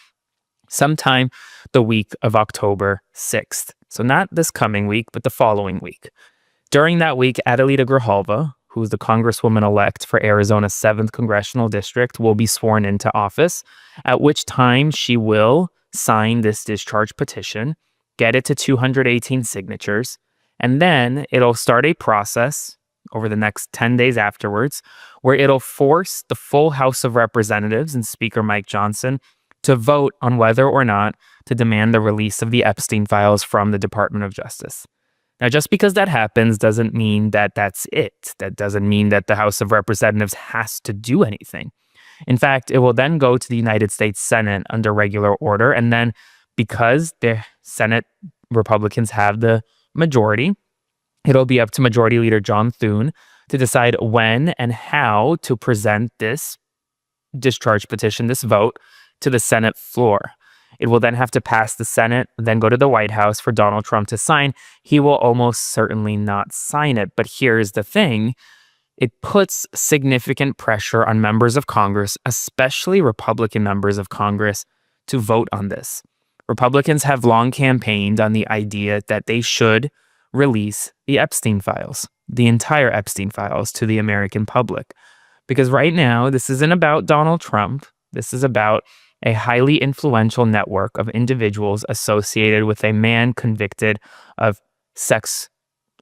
sometime the week of October 6th. So not this coming week, but the following week. During that week, Adelita Grijalva, who is the Congresswoman-elect for Arizona's 7th Congressional District, will be sworn into office, at which time she will sign this discharge petition, get it to 218 signatures, and then it'll start a process over the next 10 days afterwards, where it'll force the full House of Representatives and Speaker Mike Johnson to vote on whether or not to demand the release of the Epstein files from the Department of Justice. Now, just because that happens doesn't mean that that's it. That doesn't mean that the House of Representatives has to do anything. In fact, it will then go to the United States Senate under regular order. And then because the Senate Republicans have the majority, it'll be up to Majority Leader John Thune to decide when and how to present this discharge petition, this vote, to the Senate floor. It will then have to pass the Senate, then go to the White House for Donald Trump to sign. He will almost certainly not sign it. But here's the thing. It puts significant pressure on members of Congress, especially Republican members of Congress, to vote on this. Republicans have long campaigned on the idea that they should release the Epstein files, the entire Epstein files, to the American public. Because right now, this isn't about Donald Trump. This is about a highly influential network of individuals associated with a man convicted of sex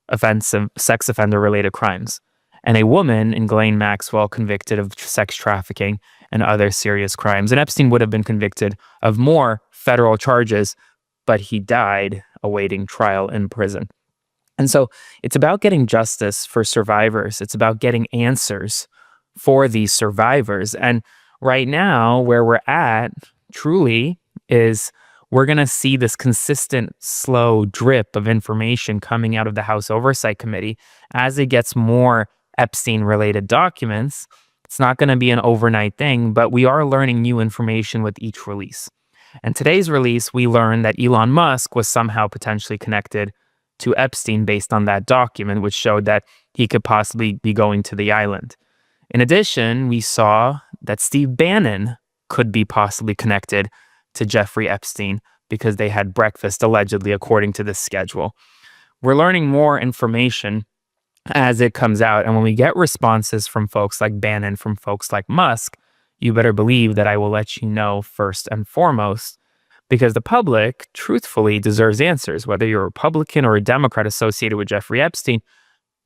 offender-related crimes, and a woman in Ghislaine Maxwell convicted of sex trafficking and other serious crimes. And Epstein would have been convicted of more federal charges, but he died awaiting trial in prison. And so it's about getting justice for survivors. It's about getting answers for these survivors. And right now, where we're at truly is we're going to see this consistent, slow drip of information coming out of the House Oversight Committee as it gets more Epstein-related documents. It's not going to be an overnight thing, but we are learning new information with each release. And today's release, we learned that Elon Musk was somehow potentially connected to Epstein based on that document, which showed that he could possibly be going to the island. In addition, we saw that Steve Bannon could be possibly connected to Jeffrey Epstein because they had breakfast, allegedly, according to this schedule. We're learning more information as it comes out. And when we get responses from folks like Bannon, from folks like Musk, you better believe that I will let you know first and foremost, because the public, truthfully, deserves answers. Whether you're a Republican or a Democrat associated with Jeffrey Epstein,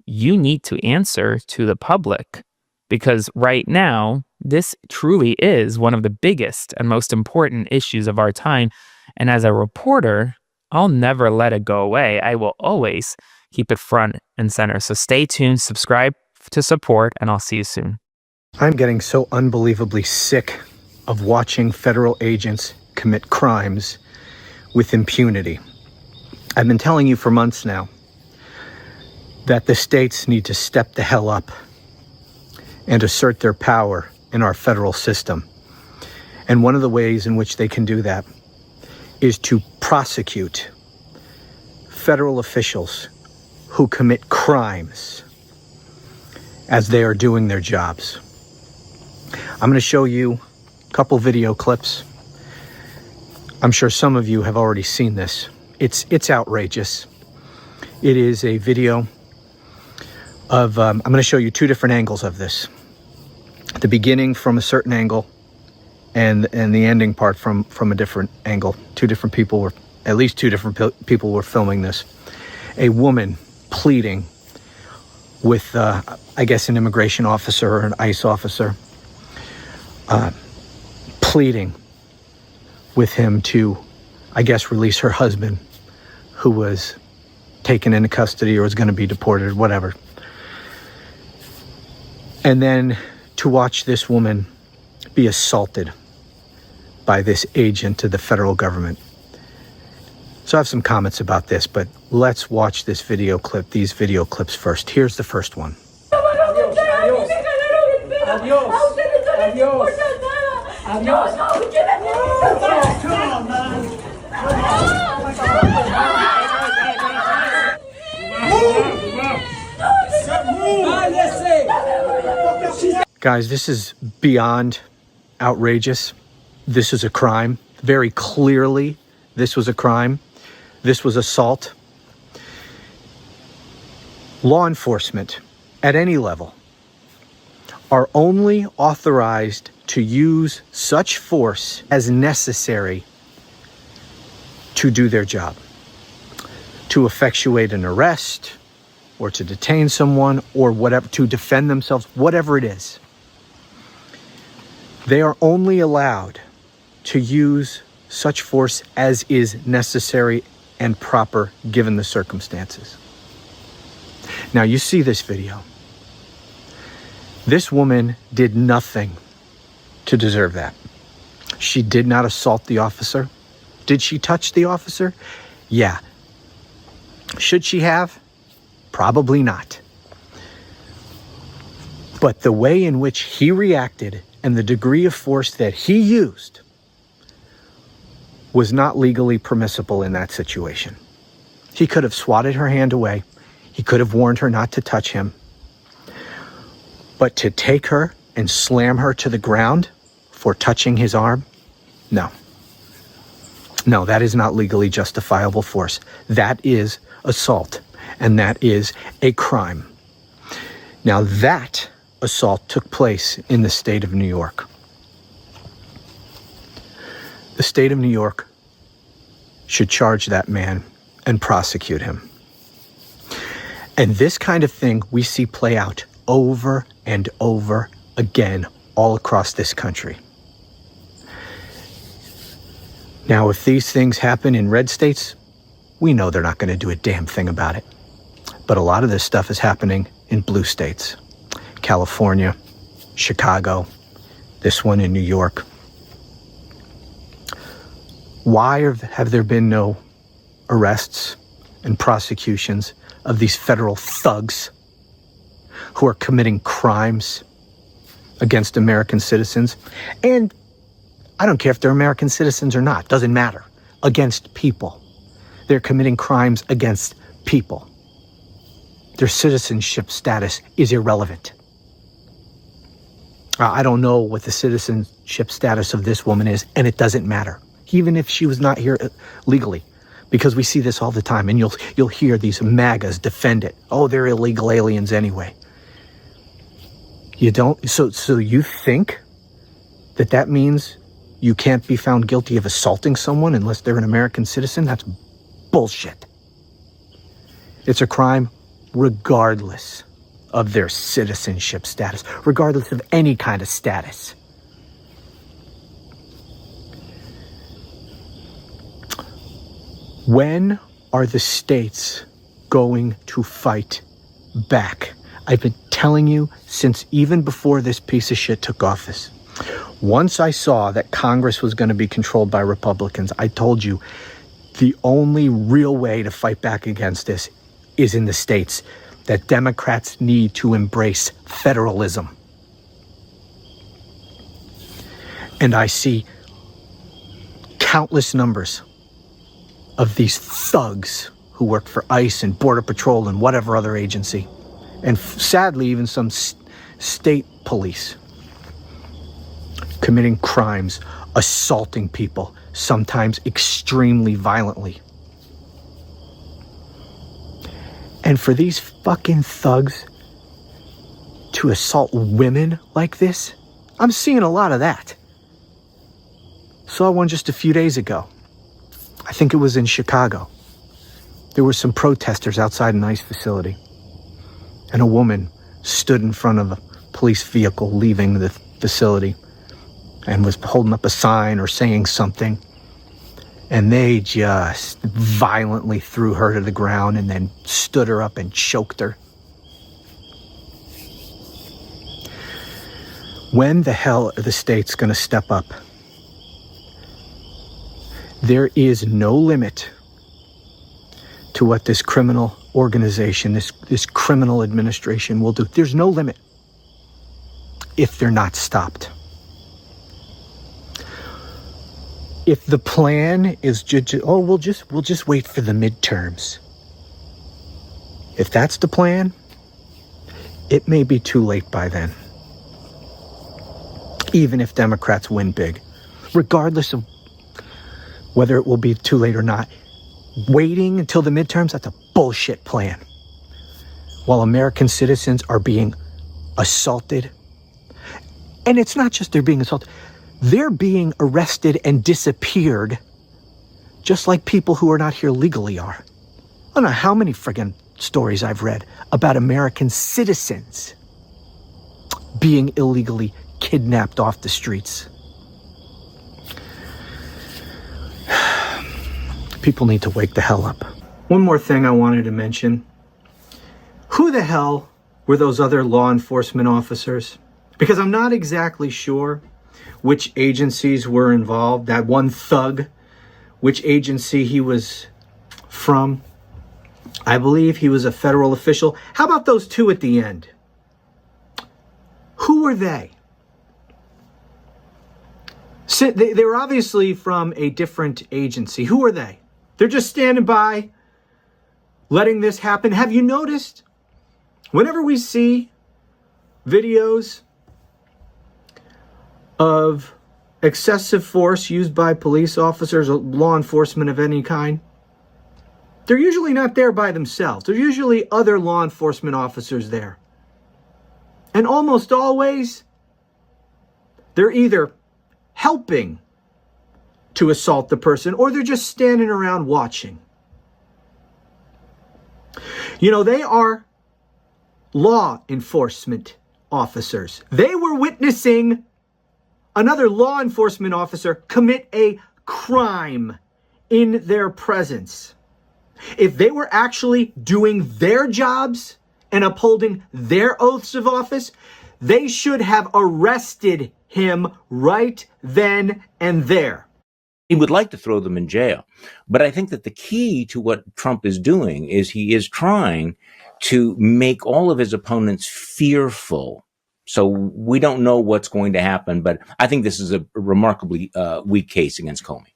you need to answer to the public. Because right now, this truly is one of the biggest and most important issues of our time. And as a reporter, I'll never let it go away. I will always keep it front and center. So stay tuned, subscribe to support, and I'll see you soon. I'm getting so unbelievably sick of watching federal agents commit crimes with impunity. I've been telling you for months now that the states need to step the hell up and assert their power in our federal system. And one of the ways in which they can do that is to prosecute federal officials who commit crimes as they are doing their jobs. I'm going to show you a couple video clips. I'm sure some of you have already seen this. It's outrageous. It is a video of, I'm going to show you two different angles of this. The beginning from a certain angle and the ending part from a different angle. At least two different people were filming this. A woman pleading with, I guess, an immigration officer or an ICE officer, pleading with him to, I guess, release her husband, who was taken into custody or was going to be deported, whatever. And then to watch this woman be assaulted by this agent of the federal government. So I have some comments about this, but let's watch these video clips first. Here's the first one. Guys, this is beyond outrageous. This is a crime. Very clearly, this was a crime. This was assault. Law enforcement at any level are only authorized to use such force as necessary to do their job, to effectuate an arrest, or to detain someone or whatever, to defend themselves, whatever it is. They are only allowed to use such force as is necessary and proper given the circumstances. Now you see this video. This woman did nothing to deserve that. She did not assault the officer. Did she touch the officer? Yeah. Should she have? Probably not. But the way in which he reacted and the degree of force that he used was not legally permissible in that situation. He could have swatted her hand away. He could have warned her not to touch him. But to take her and slam her to the ground for touching his arm? No. No, that is not legally justifiable force. That is assault, and that is a crime. Now that assault took place in the state of New York. The state of New York should charge that man and prosecute him. And this kind of thing we see play out over and over again all across this country. Now, if these things happen in red states, we know they're not going to do a damn thing about it. But a lot of this stuff is happening in blue states. California, Chicago, this one in New York. Why have there been no arrests and prosecutions of these federal thugs who are committing crimes against American citizens? And I don't care if they're American citizens or not, doesn't matter. Against people. They're committing crimes against people. Their citizenship status is irrelevant. I don't know what the citizenship status of this woman is, and it doesn't matter, even if she was not here legally, because we see this all the time, and you'll hear these MAGAs defend it. Oh, they're illegal aliens anyway. You don't. So you think that means you can't be found guilty of assaulting someone unless they're an American citizen? That's bullshit. It's a crime regardless of their citizenship status, regardless of any kind of status. When are the states going to fight back? I've been telling you since even before this piece of shit took office. Once I saw that Congress was going to be controlled by Republicans, I told you the only real way to fight back against this is in the states, that Democrats need to embrace federalism. And I see countless numbers of these thugs who work for ICE and Border Patrol and whatever other agency, and sadly even some state police, committing crimes, assaulting people, sometimes extremely violently. And for these fucking thugs to assault women like this, I'm seeing a lot of that. Saw one just a few days ago. I think it was in Chicago. There were some protesters outside an ICE facility, and a woman stood in front of a police vehicle leaving the facility and was holding up a sign or saying something, and they just violently threw her to the ground and then stood her up and choked her. When the hell are the states going to step up? There is no limit to what this criminal organization, this criminal administration will do. There's no limit if they're not stopped. If the plan is we'll just wait for the midterms. If that's the plan, it may be too late by then. Even if Democrats win big, regardless of whether it will be too late or not, waiting until the midterms, that's a bullshit plan. While American citizens are being assaulted, and it's not just they're being assaulted, they're being arrested and disappeared just like people who are not here legally are. I don't know how many friggin' stories I've read about American citizens being illegally kidnapped off the streets. People need to wake the hell up. One more thing I wanted to mention. Who the hell were those other law enforcement officers? Because I'm not exactly sure which agencies were involved. That one thug, which agency he was from. I believe he was a federal official. How about those two at the end? Who were they? So they were obviously from a different agency. Who are they? They're just standing by, letting this happen. Have you noticed, whenever we see videos of excessive force used by police officers or law enforcement of any kind, they're usually not there by themselves. There's usually other law enforcement officers there. And almost always, they're either helping to assault the person or they're just standing around watching. You know, they are law enforcement officers. They were witnessing another law enforcement officer commit a crime in their presence. If they were actually doing their jobs and upholding their oaths of office, they should have arrested him right then and there. He would like to throw them in jail. But I think that the key to what Trump is doing is he is trying to make all of his opponents fearful. So we don't know what's going to happen, but I think this is a remarkably weak case against Comey.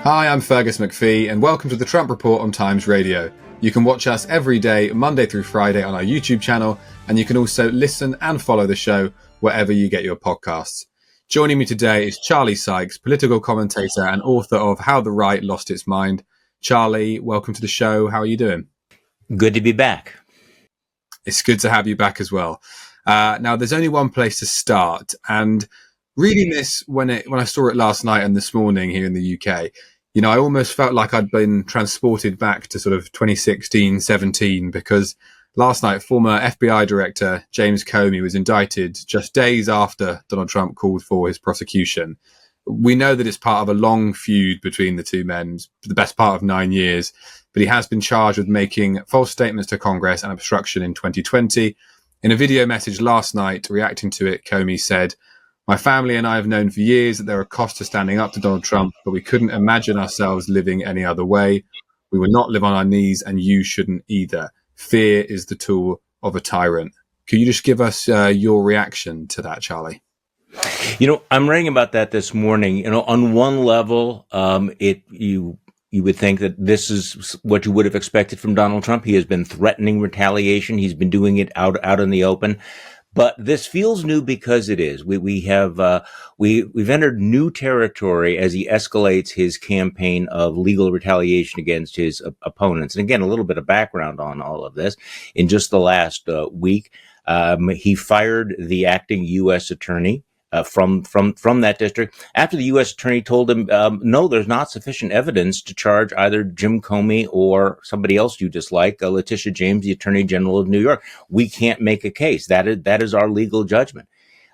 Hi, I'm Fergus McPhee, and welcome to the Trump Report on Times Radio. You can watch us every day, Monday through Friday, on our YouTube channel, and you can also listen and follow the show wherever you get your podcasts. Joining me today is Charlie Sykes, political commentator and author of How the Right Lost Its Mind. Charlie, welcome to the show. How are you doing? Good to be back. It's good to have you back as well. Now, there's only one place to start, and reading this when I saw it last night and this morning here in the UK, you know, I almost felt like I'd been transported back to sort of 2016, 17, because last night, former FBI Director James Comey was indicted just days after Donald Trump called for his prosecution. We know that it's part of a long feud between the two men, for the best part of 9 years, but he has been charged with making false statements to Congress and obstruction in 2020. In a video message last night, reacting to it, Comey said, "My family and I have known for years that there are costs to standing up to Donald Trump, but we couldn't imagine ourselves living any other way. We would not live on our knees, and you shouldn't either. Fear is the tool of a tyrant." Could you just give us your reaction to that, Charlie? You know, I'm writing about that this morning. You know, on one level, you would think that this is what you would have expected from Donald Trump. He has been threatening retaliation. He's been doing it out in the open. But this feels new because it is. We've entered new territory as he escalates his campaign of legal retaliation against his opponents. And again, a little bit of background on all of this. In just the last week, he fired the acting U.S. attorney from that district after the U.S. attorney told him, no, there's not sufficient evidence to charge either Jim Comey or somebody else you dislike, Letitia James, the Attorney General of New York. We can't make a case. That is our legal judgment.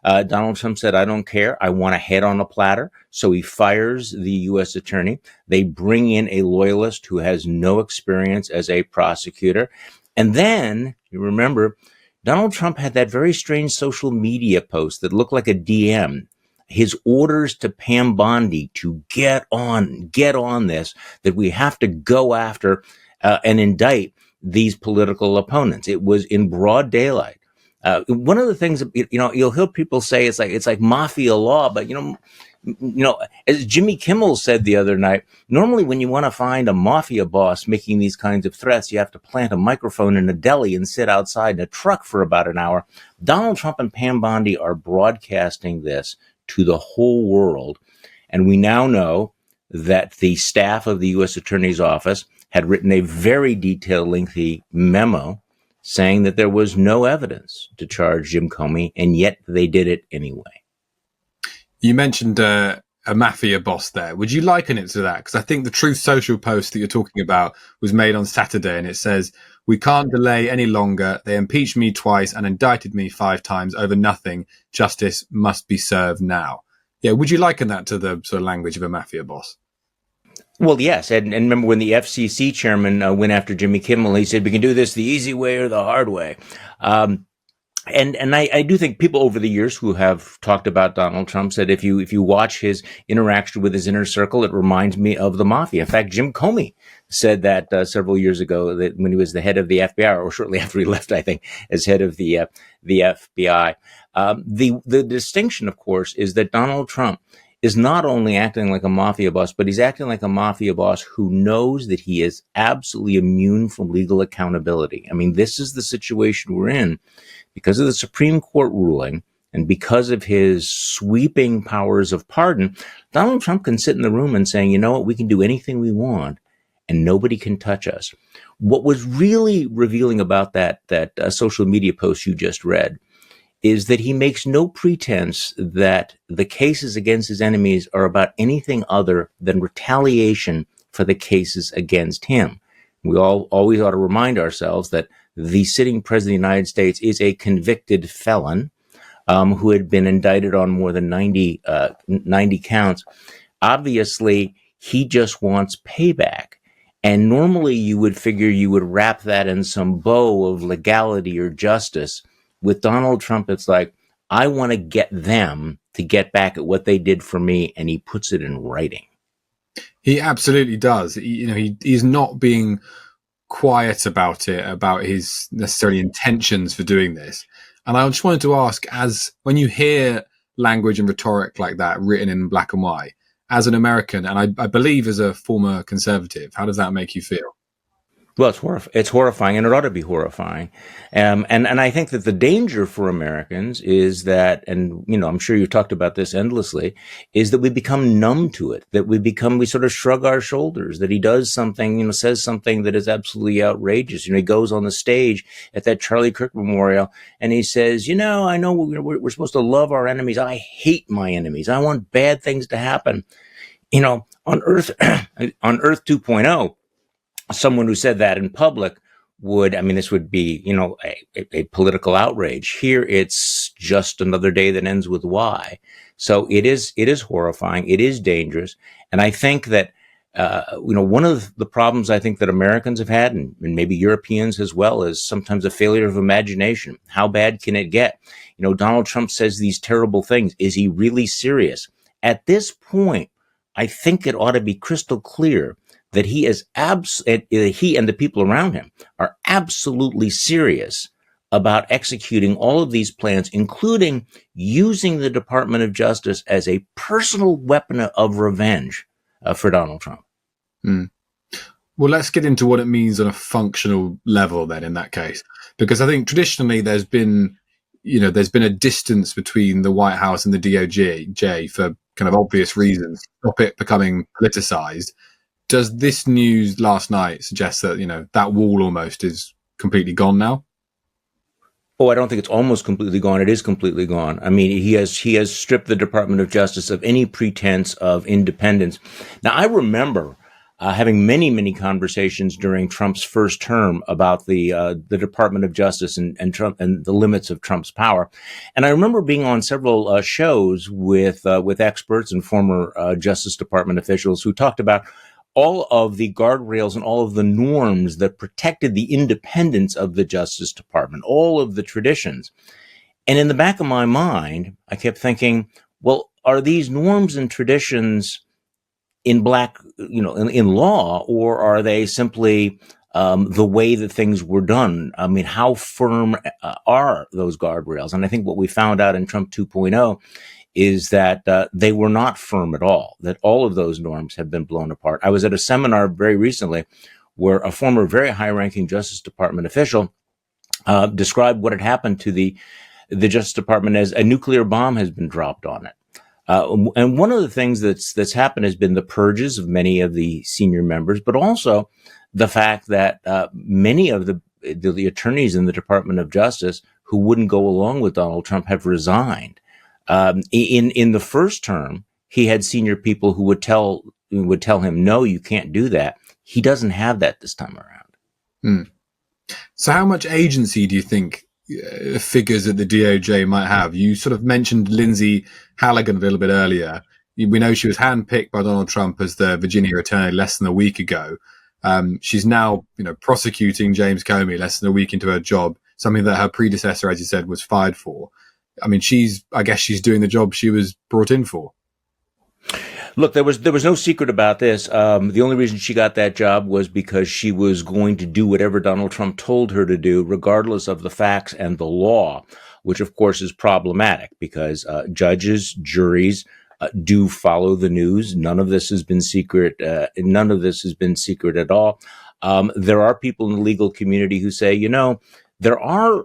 Donald Trump said, I don't care. I want a head on a platter. So he fires the U.S. attorney. They bring in a loyalist who has no experience as a prosecutor. And then, you remember, Donald Trump had that very strange social media post that looked like a DM. His orders to Pam Bondi to get on this, that we have to go after and indict these political opponents. It was in broad daylight. One of the things, you know, you'll hear people say it's like mafia law, but you know, as Jimmy Kimmel said the other night, normally when you want to find a mafia boss making these kinds of threats, you have to plant a microphone in a deli and sit outside in a truck for about an hour. Donald Trump and Pam Bondi are broadcasting this to the whole world. And we now know that the staff of the U.S. Attorney's Office had written a very detailed, lengthy memo saying that there was no evidence to charge Jim Comey, and yet they did it anyway. You mentioned a mafia boss there. Would you liken it to that? Because I think the Truth Social post that you're talking about was made on Saturday, and it says, "We can't delay any longer. They impeached me twice and indicted me 5 times over nothing. Justice must be served now." Yeah, would you liken that to the sort of language of a mafia boss? Well, yes, and remember when the FCC chairman went after Jimmy Kimmel, he said, "We can do this the easy way or the hard way." And I do think people over the years who have talked about Donald Trump said if you watch his interaction with his inner circle, it reminds me of the mafia. In fact, Jim Comey said that several years ago, that when he was the head of the FBI, or shortly after he left, I think, as head of the FBI. The distinction, of course, is that Donald Trump is not only acting like a mafia boss, but he's acting like a mafia boss who knows that he is absolutely immune from legal accountability. I mean, this is the situation we're in because of the Supreme Court ruling and because of his sweeping powers of pardon. Donald Trump can sit in the room and saying, you know what, we can do anything we want and nobody can touch us. What was really revealing about that social media post you just read is that he makes no pretense that the cases against his enemies are about anything other than retaliation for the cases against him. We always ought to remind ourselves that the sitting president of the United States is a convicted felon who had been indicted on more than 90 counts. Obviously, he just wants payback. And normally you would figure you would wrap that in some bow of legality or justice. With Donald Trump, it's like, I want to get them to get back at what they did for me, and he puts it in writing. He absolutely does. He's not being quiet about it, about his necessarily intentions for doing this. And I just wanted to ask, as when you hear language and rhetoric like that written in black and white, as an American, and I believe as a former conservative, how does that make you feel? Well, it's horrifying, and it ought to be horrifying. And I think that the danger for Americans is that, and, I'm sure you talked about this endlessly, is that we become numb to it, that we sort of shrug our shoulders, that he does something, says something that is absolutely outrageous. He goes on the stage at that Charlie Kirk memorial and he says, I know we're supposed to love our enemies. I hate my enemies. I want bad things to happen. On Earth, on Earth 2.0, someone who said that in public this would be, a political outrage. Here, it's just another day that ends with Y. So it is horrifying. It is dangerous. And I think that, one of the problems I think that Americans have had, and maybe Europeans as well, is sometimes a failure of imagination. How bad can it get? Donald Trump says these terrible things. Is he really serious? At this point, I think it ought to be crystal clear that he and the people around him are absolutely serious about executing all of these plans, including using the Department of Justice as a personal weapon of revenge for Donald Trump. Well, let's get into what it means on a functional level then in that case, because I think traditionally there's been a distance between the White House and the DOJ for kind of obvious reasons, stop it becoming politicized. Does this news last night suggest that, that wall almost is completely gone now? Oh, I don't think it's almost completely gone. It is completely gone. I mean, he has stripped the Department of Justice of any pretense of independence. Now, I remember having many conversations during Trump's first term about the Department of Justice and Trump and the limits of Trump's power. And I remember being on several shows with experts and former Justice Department officials who talked about all of the guardrails and all of the norms that protected the independence of the Justice Department, all of the traditions. And in the back of my mind, I kept thinking, well, are these norms and traditions in law, or are they simply the way that things were done? I mean, how firm are those guardrails? And I think what we found out in Trump 2.0 is that they were not firm at all, that all of those norms have been blown apart. I was at a seminar very recently where a former very high-ranking Justice Department official described what had happened to the Justice Department as a nuclear bomb has been dropped on it. And one of the things that's happened has been the purges of many of the senior members, but also the fact that many of the attorneys in the Department of Justice who wouldn't go along with Donald Trump have resigned. In the first term, he had senior people who would tell him, no, you can't do that. He doesn't have that this time around. So how much agency do you think figures at the DOJ might have? You sort of mentioned Lindsay Halligan a little bit earlier. We know she was handpicked by Donald Trump as the Virginia attorney less than a week ago. She's now, prosecuting James Comey less than a week into her job, something that her predecessor, as you said, was fired for. I mean, I guess she's doing the job she was brought in for. Look, there was no secret about this. The only reason she got that job was because she was going to do whatever Donald Trump told her to do, regardless of the facts and the law, which of course is problematic because judges, juries do follow the news. None of this has been secret. None of this has been secret at all. There are people in the legal community who say, there are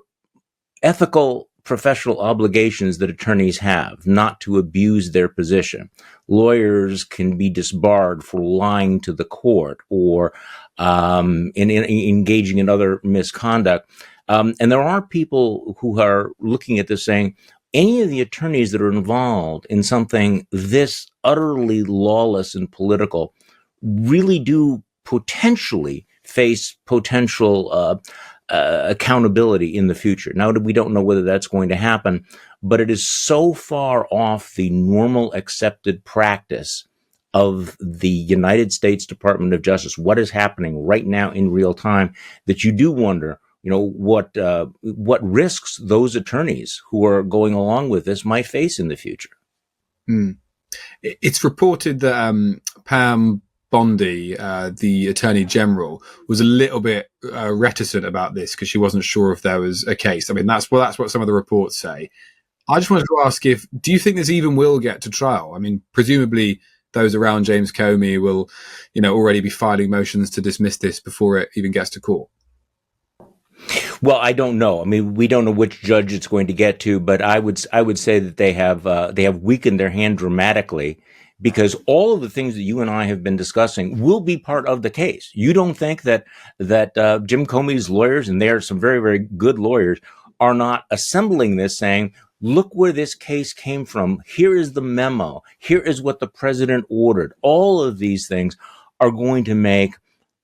ethical professional obligations that attorneys have not to abuse their position. Lawyers can be disbarred for lying to the court or in engaging in other misconduct. And there are people who are looking at this saying, any of the attorneys that are involved in something this utterly lawless and political really do potentially face potential accountability in the future. Now, we don't know whether that's going to happen, but it is so far off the normal accepted practice of the United States Department of Justice, what is happening right now in real time, that you do wonder, what risks those attorneys who are going along with this might face in the future. It's reported that Pam Bondi, the Attorney General, was a little bit reticent about this because she wasn't sure if there was a case. I mean, that's what some of the reports say. I just wanted to ask do you think this even will get to trial? I mean, presumably those around James Comey will, already be filing motions to dismiss this before it even gets to court. Well, I don't know. I mean, we don't know which judge it's going to get to, but I would say that they have weakened their hand dramatically, because all of the things that you and I have been discussing will be part of the case. You don't think that Jim Comey's lawyers, and they are some very, very good lawyers, are not assembling this saying, look where this case came from. Here is the memo. Here is what the president ordered. All of these things are going to make,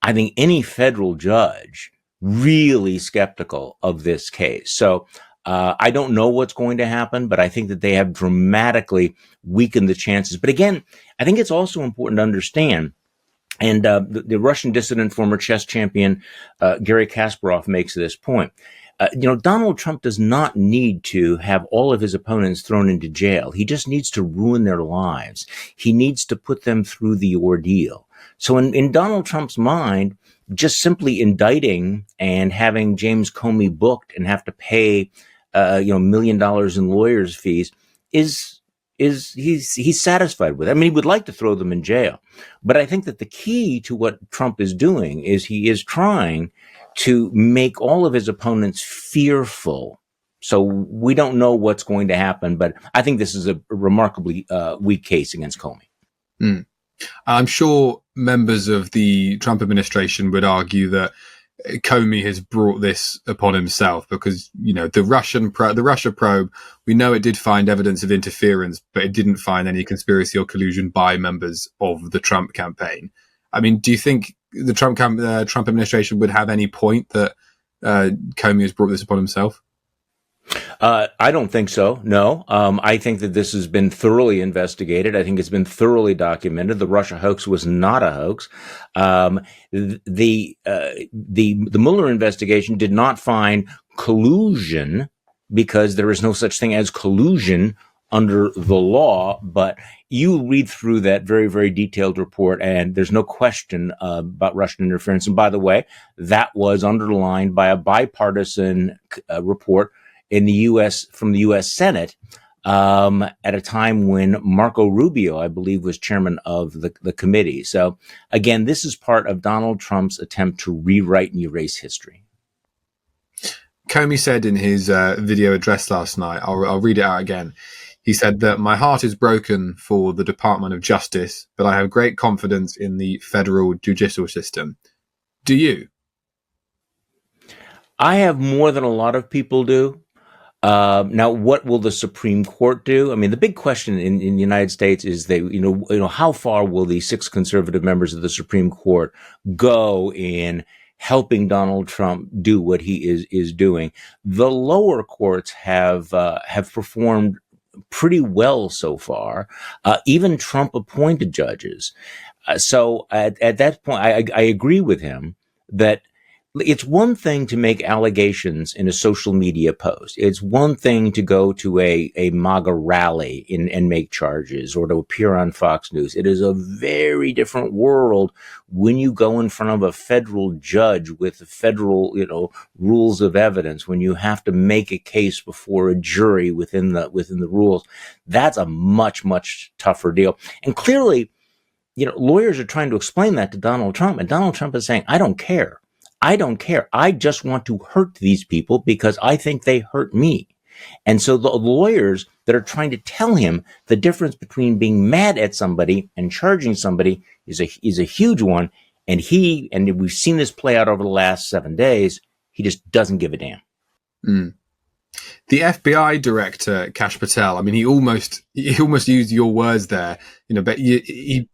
I think, any federal judge really skeptical of this case. So I don't know what's going to happen, but I think that they have dramatically weakened the chances. But again, I think it's also important to understand, and the Russian dissident, former chess champion Garry Kasparov makes this point. Donald Trump does not need to have all of his opponents thrown into jail. He just needs to ruin their lives. He needs to put them through the ordeal. So in Donald Trump's mind, just simply indicting and having James Comey booked and have to pay, $1 million in lawyers' fees he's satisfied with. I mean, he would like to throw them in jail, but I think that the key to what Trump is doing is he is trying to make all of his opponents fearful. So we don't know what's going to happen, but I think this is a remarkably weak case against Comey. I'm sure members of the Trump administration would argue that Comey has brought this upon himself because, the Russia probe, we know it did find evidence of interference, but it didn't find any conspiracy or collusion by members of the Trump campaign. I mean, do you think the Trump administration would have any point that Comey has brought this upon himself? I don't think so. No. I think that this has been thoroughly investigated. I think it's been thoroughly documented. The Russia hoax was not a hoax. The Mueller investigation did not find collusion because there is no such thing as collusion under the law. But you read through that very, very detailed report, and there's no question about Russian interference. And by the way, that was underlined by a bipartisan report in the U.S. from the U.S. Senate at a time when Marco Rubio, I believe, was chairman of the committee. So again, this is part of Donald Trump's attempt to rewrite and erase history. Comey said in his video address last night, I'll read it out again. He said that my heart is broken for the Department of Justice, but I have great confidence in the federal judicial system. Do you? I have more than a lot of people do. Now, what will the Supreme Court do? I mean, the big question in the United States is how far will the 6 conservative members of the Supreme Court go in helping Donald Trump do what he is doing? The lower courts have performed pretty well so far, even Trump appointed judges. So at that point, I agree with him that it's one thing to make allegations in a social media post. It's one thing to go to a MAGA rally and make charges, or to appear on Fox News. It is a very different world when you go in front of a federal judge with the federal, rules of evidence, when you have to make a case before a jury within the rules. That's a much, much tougher deal. And clearly, lawyers are trying to explain that to Donald Trump, and Donald Trump is saying, I don't care. I don't care. I just want to hurt these people because I think they hurt me. And so the lawyers that are trying to tell him the difference between being mad at somebody and charging somebody is a huge one. And we've seen this play out over the last 7 days. He just doesn't give a damn. Mm. The FBI director, Kash Patel, I mean, he almost used your words there, but he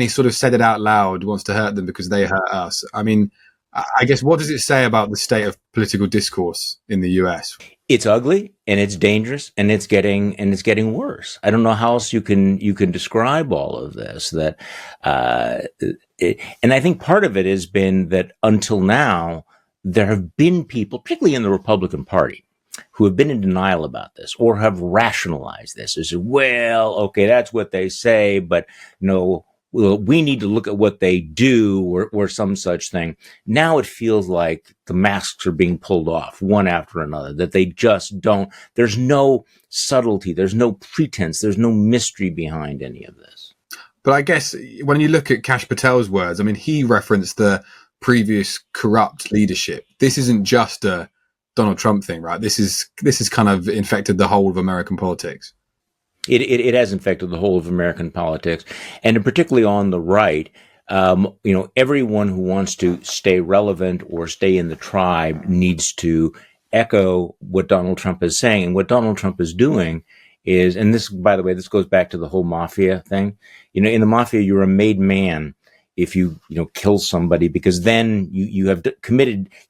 sort of said it out loud, wants to hurt them because they hurt us. I mean, I guess, what does it say about the state of political discourse in the US? It's ugly and it's dangerous and it's getting worse. I don't know how else you can describe all of this. And I think part of it has been that until now, there have been people, particularly in the Republican Party, who have been in denial about this or have rationalized this as, well, okay, that's what they say, but no, well, we need to look at what they do, or some such thing. Now it feels like the masks are being pulled off one after another, that they just don't, there's no subtlety, there's no pretense, there's no mystery behind any of this. But I guess when you look at Kash Patel's words, I mean, he referenced the previous corrupt leadership. This isn't just a Donald Trump thing, right? This is kind of infected the whole of American politics. It has infected the whole of American politics, and particularly on the right. Everyone who wants to stay relevant or stay in the tribe needs to echo what Donald Trump is saying. And what Donald Trump is doing is, and this, by the way, this goes back to the whole mafia thing. In the mafia, you're a made man if you kill somebody, because then you have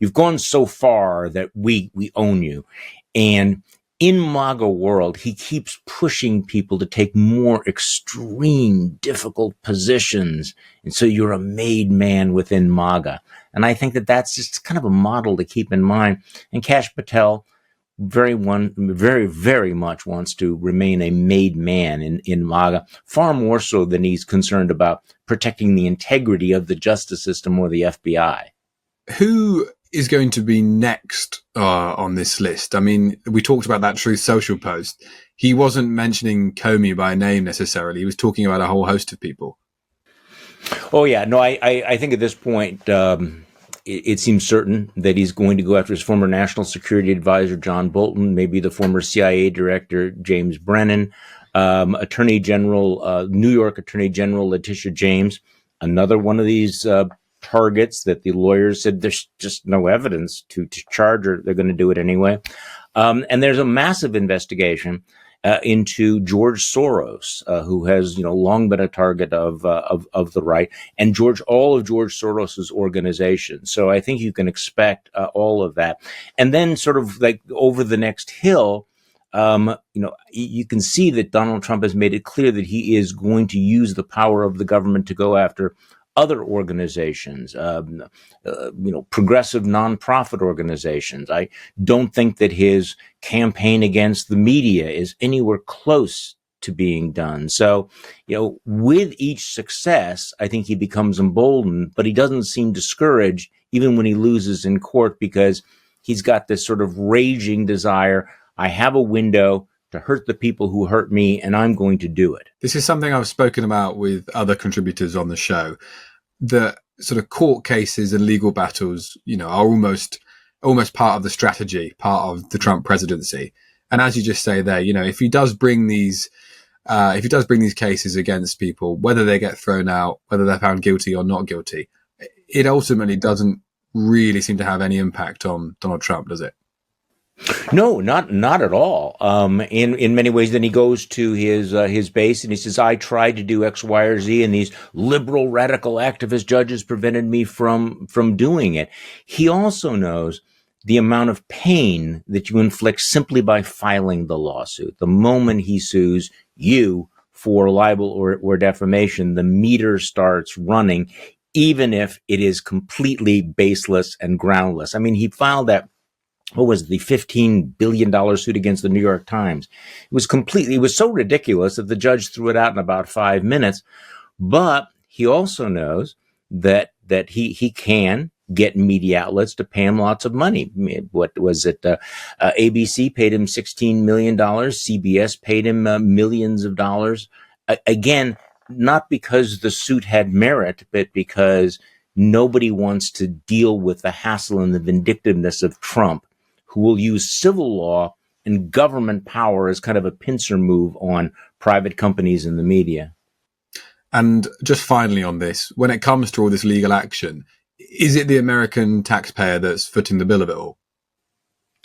you've gone so far that we own you. And in MAGA world, he keeps pushing people to take more extreme, difficult positions. And so you're a made man within MAGA. And I think that that's just kind of a model to keep in mind. And Kash Patel very, very much wants to remain a made man in MAGA, far more so than he's concerned about protecting the integrity of the justice system or the FBI. Who is going to be next on this list? I mean, we talked about that Truth Social post. He wasn't mentioning Comey by name necessarily. He was talking about a whole host of people. Oh, yeah. No, I think at this point, it seems certain that he's going to go after his former national security advisor, John Bolton, maybe the former CIA director, James Brennan, Attorney General, New York Attorney General Letitia James, another one of these targets that the lawyers said there's just no evidence to charge, or they're going to do it anyway. And there's a massive investigation into George Soros, who has long been a target of the right, and all of George Soros's organizations. So I think you can expect all of that, and then sort of like over the next hill. You can see that Donald Trump has made it clear that he is going to use the power of the government to go after other organizations, progressive nonprofit organizations. I don't think that his campaign against the media is anywhere close to being done. So, with each success, I think he becomes emboldened, but he doesn't seem discouraged even when he loses in court, because he's got this sort of raging desire. I have a window to hurt the people who hurt me, and I'm going to do it. This is something I've spoken about with other contributors on the show. The sort of court cases and legal battles, are almost part of the strategy, part of the Trump presidency. And as you just say there, if he does bring these cases against people, whether they get thrown out, whether they're found guilty or not guilty, it ultimately doesn't really seem to have any impact on Donald Trump, does it? No, not at all. In many ways, then he goes to his base and he says, "I tried to do X, Y, or Z, and these liberal radical activist judges prevented me from doing it." He also knows the amount of pain that you inflict simply by filing the lawsuit. The moment he sues you for libel or defamation, the meter starts running, even if it is completely baseless and groundless. I mean, he filed that, what was it, the $15 billion suit against the New York Times. It was so ridiculous that the judge threw it out in about 5 minutes. But he also knows that he can get media outlets to pay him lots of money. What was it? ABC paid him $16 million. CBS paid him millions of dollars. Again, not because the suit had merit, but because nobody wants to deal with the hassle and the vindictiveness of Trump, who will use civil law and government power as kind of a pincer move on private companies and the media. And just finally on this, when it comes to all this legal action, is it the American taxpayer that's footing the bill of it all?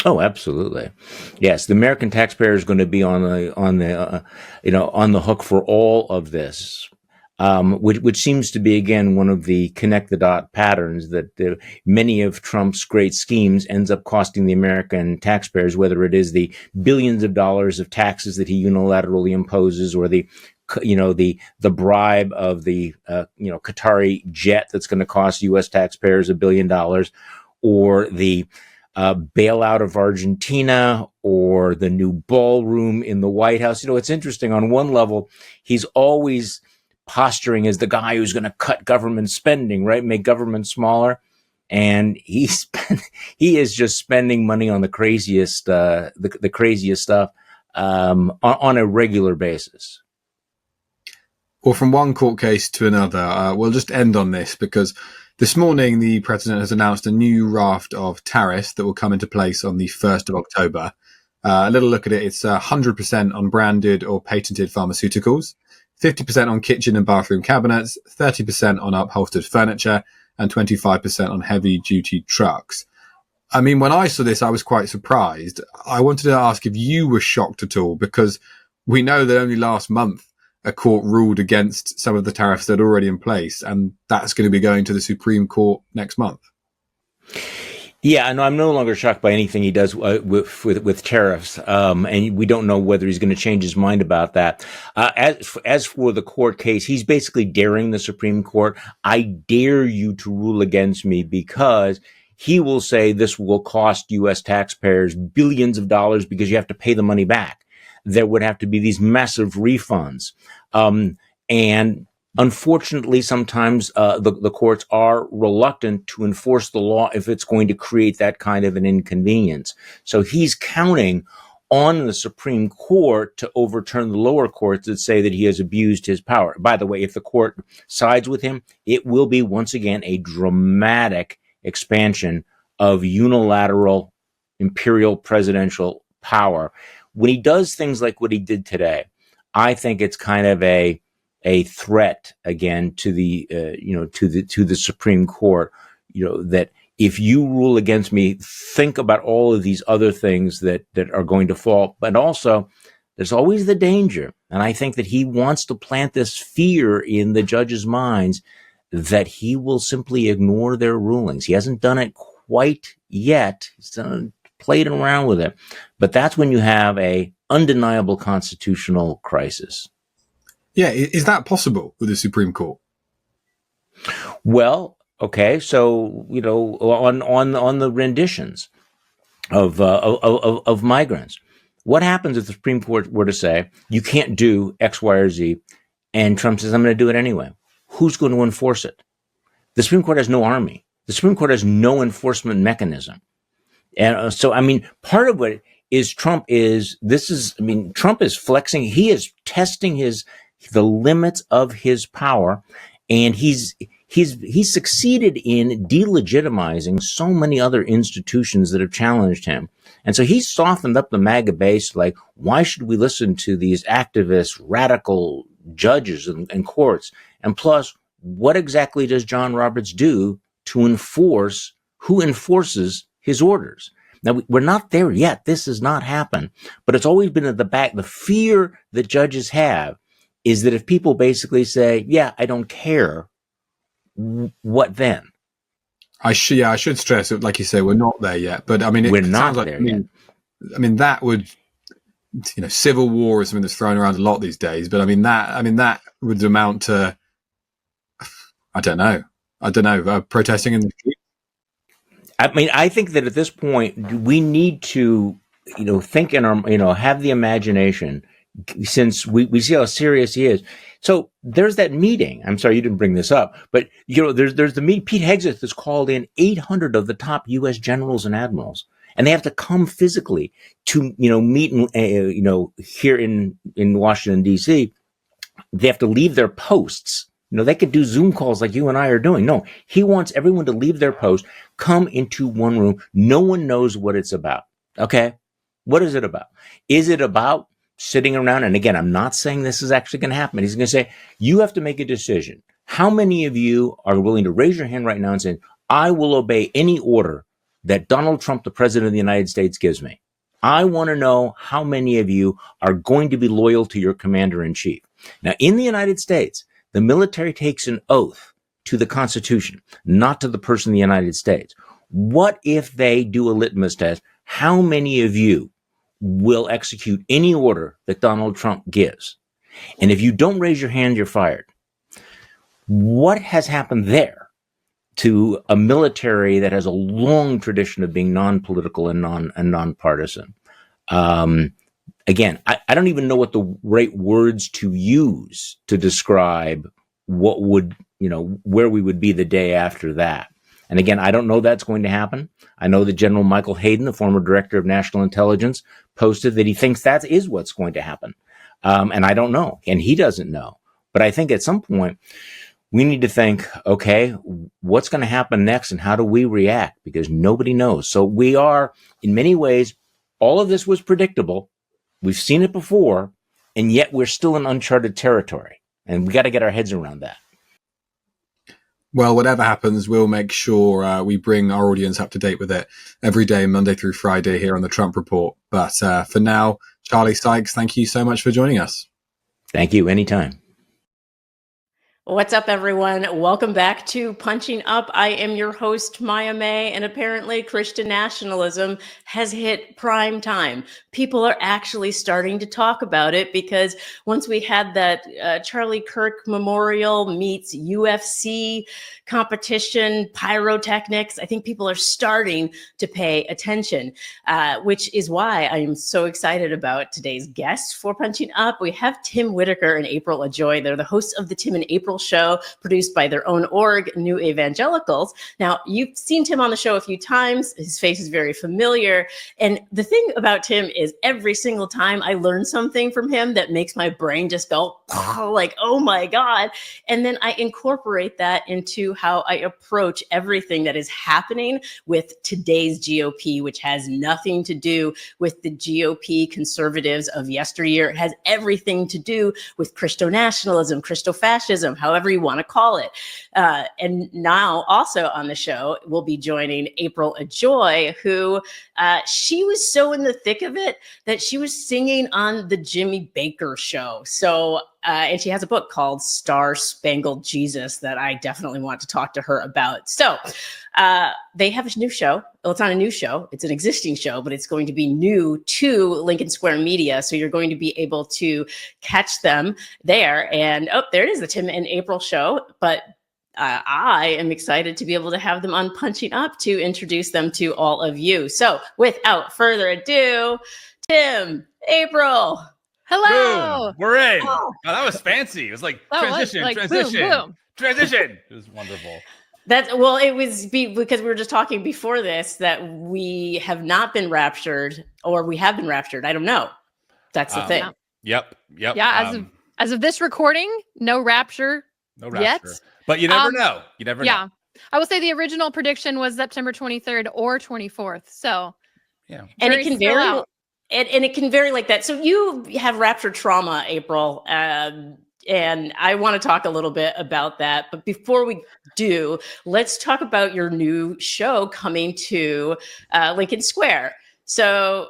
Oh, absolutely. Yes, the American taxpayer is going to be on the hook for all of this, which seems to be, again, one of the connect the dot patterns that many of Trump's great schemes ends up costing the American taxpayers, whether it is the billions of dollars of taxes that he unilaterally imposes, or the bribe of the Qatari jet that's going to cost U.S. taxpayers $1 billion, or the bailout of Argentina, or the new ballroom in the White House. It's interesting. On one level, he's always posturing as the guy who's going to cut government spending, right? Make government smaller. And he is just spending money on the craziest, the craziest stuff on a regular basis. Well, from one court case to another, we'll just end on this because this morning the president has announced a new raft of tariffs that will come into place on the 1st of October. A little look at it. It's 100% on branded or patented pharmaceuticals, 50% on kitchen and bathroom cabinets, 30% on upholstered furniture, and 25% on heavy-duty trucks. I mean, when I saw this, I was quite surprised. I wanted to ask if you were shocked at all, because we know that only last month a court ruled against some of the tariffs that are already in place, and that's going to be going to the Supreme Court next month. Yeah, no, I'm no longer shocked by anything he does with tariffs, and we don't know whether he's going to change his mind about that. As for the court case, he's basically daring the Supreme Court. I dare you to rule against me, because he will say this will cost U.S. taxpayers billions of dollars because you have to pay the money back. There would have to be these massive refunds. And unfortunately, sometimes the courts are reluctant to enforce the law if it's going to create that kind of an inconvenience. So he's counting on the Supreme Court to overturn the lower courts that say that he has abused his power. By the way, if the court sides with him, it will be once again a dramatic expansion of unilateral imperial presidential power. When he does things like what he did today, I think it's kind of a threat again to the to the Supreme Court. That if you rule against me, think about all of these other things that are going to fall. But also, there's always the danger, and I think that he wants to plant this fear in the judges' minds that he will simply ignore their rulings. He hasn't done it quite yet. He's played around with it, but that's when you have a undeniable constitutional crisis. Yeah, is that possible with the Supreme Court? Well, okay, so on the renditions of migrants, what happens if the Supreme Court were to say you can't do X, Y, or Z, and Trump says I'm going to do it anyway? Who's going to enforce it? The Supreme Court has no army. The Supreme Court has no enforcement mechanism. And so, I mean, part of what is Trump is flexing. He is testing the limits of his power, and he's succeeded in delegitimizing so many other institutions that have challenged him. And so he's softened up the MAGA base. Like, why should we listen to these activist, radical judges and courts? And plus, what exactly does John Roberts do to enforce? Who enforces his orders? Now, we're not there yet. This has not happened, but it's always been at the back. The fear that judges have is that if people basically say, yeah, I don't care, what then? I should stress it, like you say, we're not there yet. But I mean, We're it not sounds like there to me, yet. I mean, that would, civil war is something that's thrown around a lot these days. But I mean, that would amount to, I don't know, protesting in the street. I mean, I think that at this point, we need to, think in our, have the imagination, since we see how serious he is. So there's that meeting. I'm sorry you didn't bring this up, but there's the meet. Pete Hegseth has called in 800 of the top U.S. generals and admirals, and they have to come physically to meet here in Washington D.C. They have to leave their posts. They could do Zoom calls like you and I are doing. No, he wants everyone to leave their post, come into one room. No one knows what it's about. Okay, what is it about? Is it about sitting around? And again, I'm not saying this is actually going to happen. He's going to say, you have to make a decision. How many of you are willing to raise your hand right now and say, I will obey any order that Donald Trump, the president of the United States, gives me? I want to know how many of you are going to be loyal to your commander in chief. Now, in the United States, the military takes an oath to the Constitution, not to the person of the United States. What if they do a litmus test? How many of you will execute any order that Donald Trump gives? And if you don't raise your hand, you're fired. What has happened there to a military that has a long tradition of being non-political and nonpartisan? Again, I don't even know what the right words to use to describe what would, where we would be the day after that. And again, I don't know that's going to happen. I know that General Michael Hayden, the former director of national intelligence, posted that he thinks that is what's going to happen. And I don't know. And he doesn't know. But I think at some point, we need to think, okay, what's going to happen next and how do we react? Because nobody knows. So we are, in many ways, all of this was predictable. We've seen it before, and yet we're still in uncharted territory. And we got to get our heads around that. Well, whatever happens, we'll make sure we bring our audience up to date with it every day, Monday through Friday here on the Trump Report. But for now, Charlie Sykes, thank you so much for joining us. Thank you. Anytime. What's up, everyone? Welcome back to Punching Up. I am your host, Maya May, and apparently Christian nationalism has hit prime time. People are actually starting to talk about it because once we had that Charlie Kirk Memorial meets UFC competition, pyrotechnics, I think people are starting to pay attention, which is why I am so excited about today's guests for Punching Up. We have Tim Whitaker and April Ajoy. They're the hosts of the Tim and April Show, produced by their own org, New Evangelicals. Now, you've seen Tim on the show a few times. His face is very familiar. And the thing about Tim is every single time I learn something from him that makes my brain just go like, oh my God. And then I incorporate that into how I approach everything that is happening with today's GOP, which has nothing to do with the GOP conservatives of yesteryear. It has everything to do with Christo-nationalism, Christo-fascism, however you want to call it. And now also on the show, we'll be joining April Ajoy, who she was so in the thick of it that she was singing on the Jimmy Baker show. So, and she has a book called Star Spangled Jesus that I definitely want to talk to her about. So they have a new show. Well, it's not a new show. It's an existing show, but it's going to be new to Lincoln Square Media. So you're going to be able to catch them there. And there it is, the Tim and April show. But I am excited to be able to have them on Punching Up to introduce them to all of you. So without further ado, Tim, April. Hello. Boom. We're in. Oh, that was fancy. It was like transition. Boom. Transition. It was wonderful. It was because we were just talking before this that we have not been raptured, or we have been raptured. I don't know. That's the thing. Yep. Yeah. As of this recording, no rapture. Yet. But you never know. You never know. Yeah. I will say the original prediction was September 23rd or 24th. So yeah. And it can vary. And it can vary like that. So you have rapture trauma, April. And I want to talk a little bit about that. But before we do, let's talk about your new show coming to Lincoln Square. So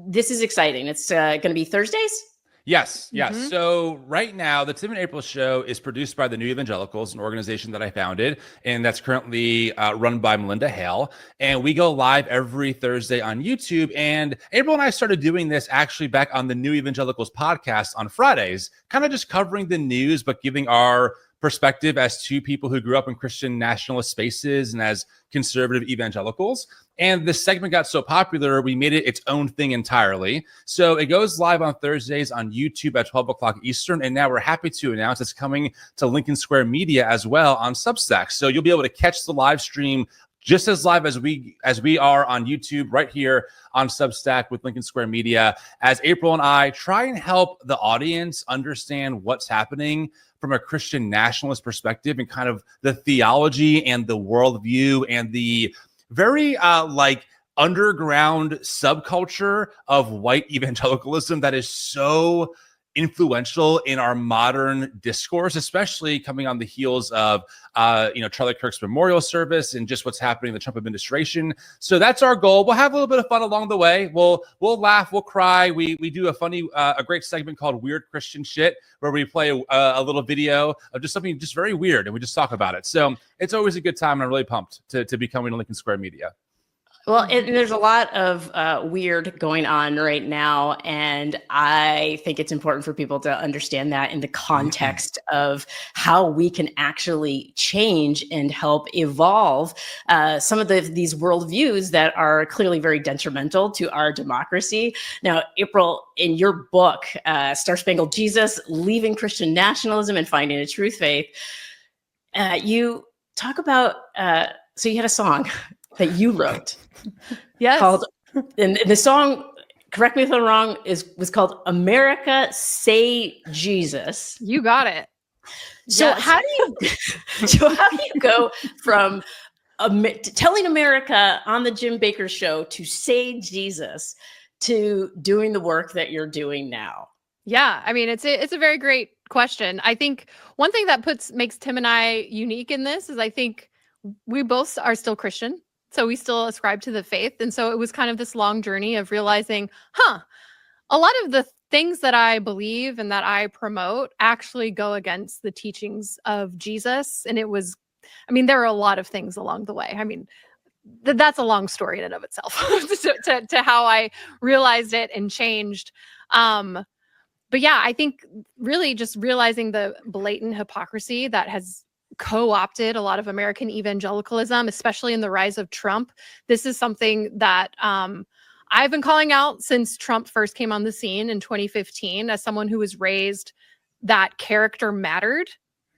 this is exciting. It's going to be Thursdays? Yes. So right now, the Tim and April show is produced by the New Evangelicals, an organization that I founded, and that's currently run by Melinda Hale. And we go live every Thursday on YouTube. And April and I started doing this actually back on the New Evangelicals podcast on Fridays, kind of just covering the news, but giving our perspective as two people who grew up in Christian nationalist spaces and as conservative evangelicals. And this segment got so popular, we made it its own thing entirely. So it goes live on Thursdays on YouTube at 12 o'clock Eastern. And now we're happy to announce it's coming to Lincoln Square Media as well on Substack. So you'll be able to catch the live stream just as live as we are on YouTube right here on Substack with Lincoln Square Media, as April and I try and help the audience understand what's happening from a Christian nationalist perspective and kind of the theology and the worldview and the very underground subculture of white evangelicalism that is so influential in our modern discourse, especially coming on the heels of Charlie Kirk's memorial service and just what's happening in the Trump administration. So that's our goal. We'll have a little bit of fun along the way. We'll laugh, we'll cry. We do a great segment called Weird Christian Shit, where we play a little video of just something just very weird and we just talk about it. So it's always a good time, and I'm really pumped to be coming to Lincoln Square Media. Well, there's a lot of weird going on right now, and I think it's important for people to understand that in the context of how we can actually change and help evolve some of these worldviews that are clearly very detrimental to our democracy. Now, April, in your book, Star Spangled Jesus, Leaving Christian Nationalism and Finding a Truth Faith, you talk about, so you had a song that you wrote. Yes. Called, and the song, correct me if I'm wrong, was called America Say Jesus. You got it. So Yes. how do you go from telling America on the Jim Baker show to say Jesus to doing the work that you're doing now? Yeah, I mean, it's a very great question. I think one thing that makes Tim and I unique in this is I think we both are still Christian. So we still ascribe to the faith. And so it was kind of this long journey of realizing, a lot of the things that I believe and that I promote actually go against the teachings of Jesus. And there are a lot of things along the way. I mean, that's a long story in and of itself to how I realized it and changed. But yeah, I think really just realizing the blatant hypocrisy that has co-opted a lot of American evangelicalism, especially in the rise of Trump. This is something that I've been calling out since Trump first came on the scene in 2015, as someone who was raised that character mattered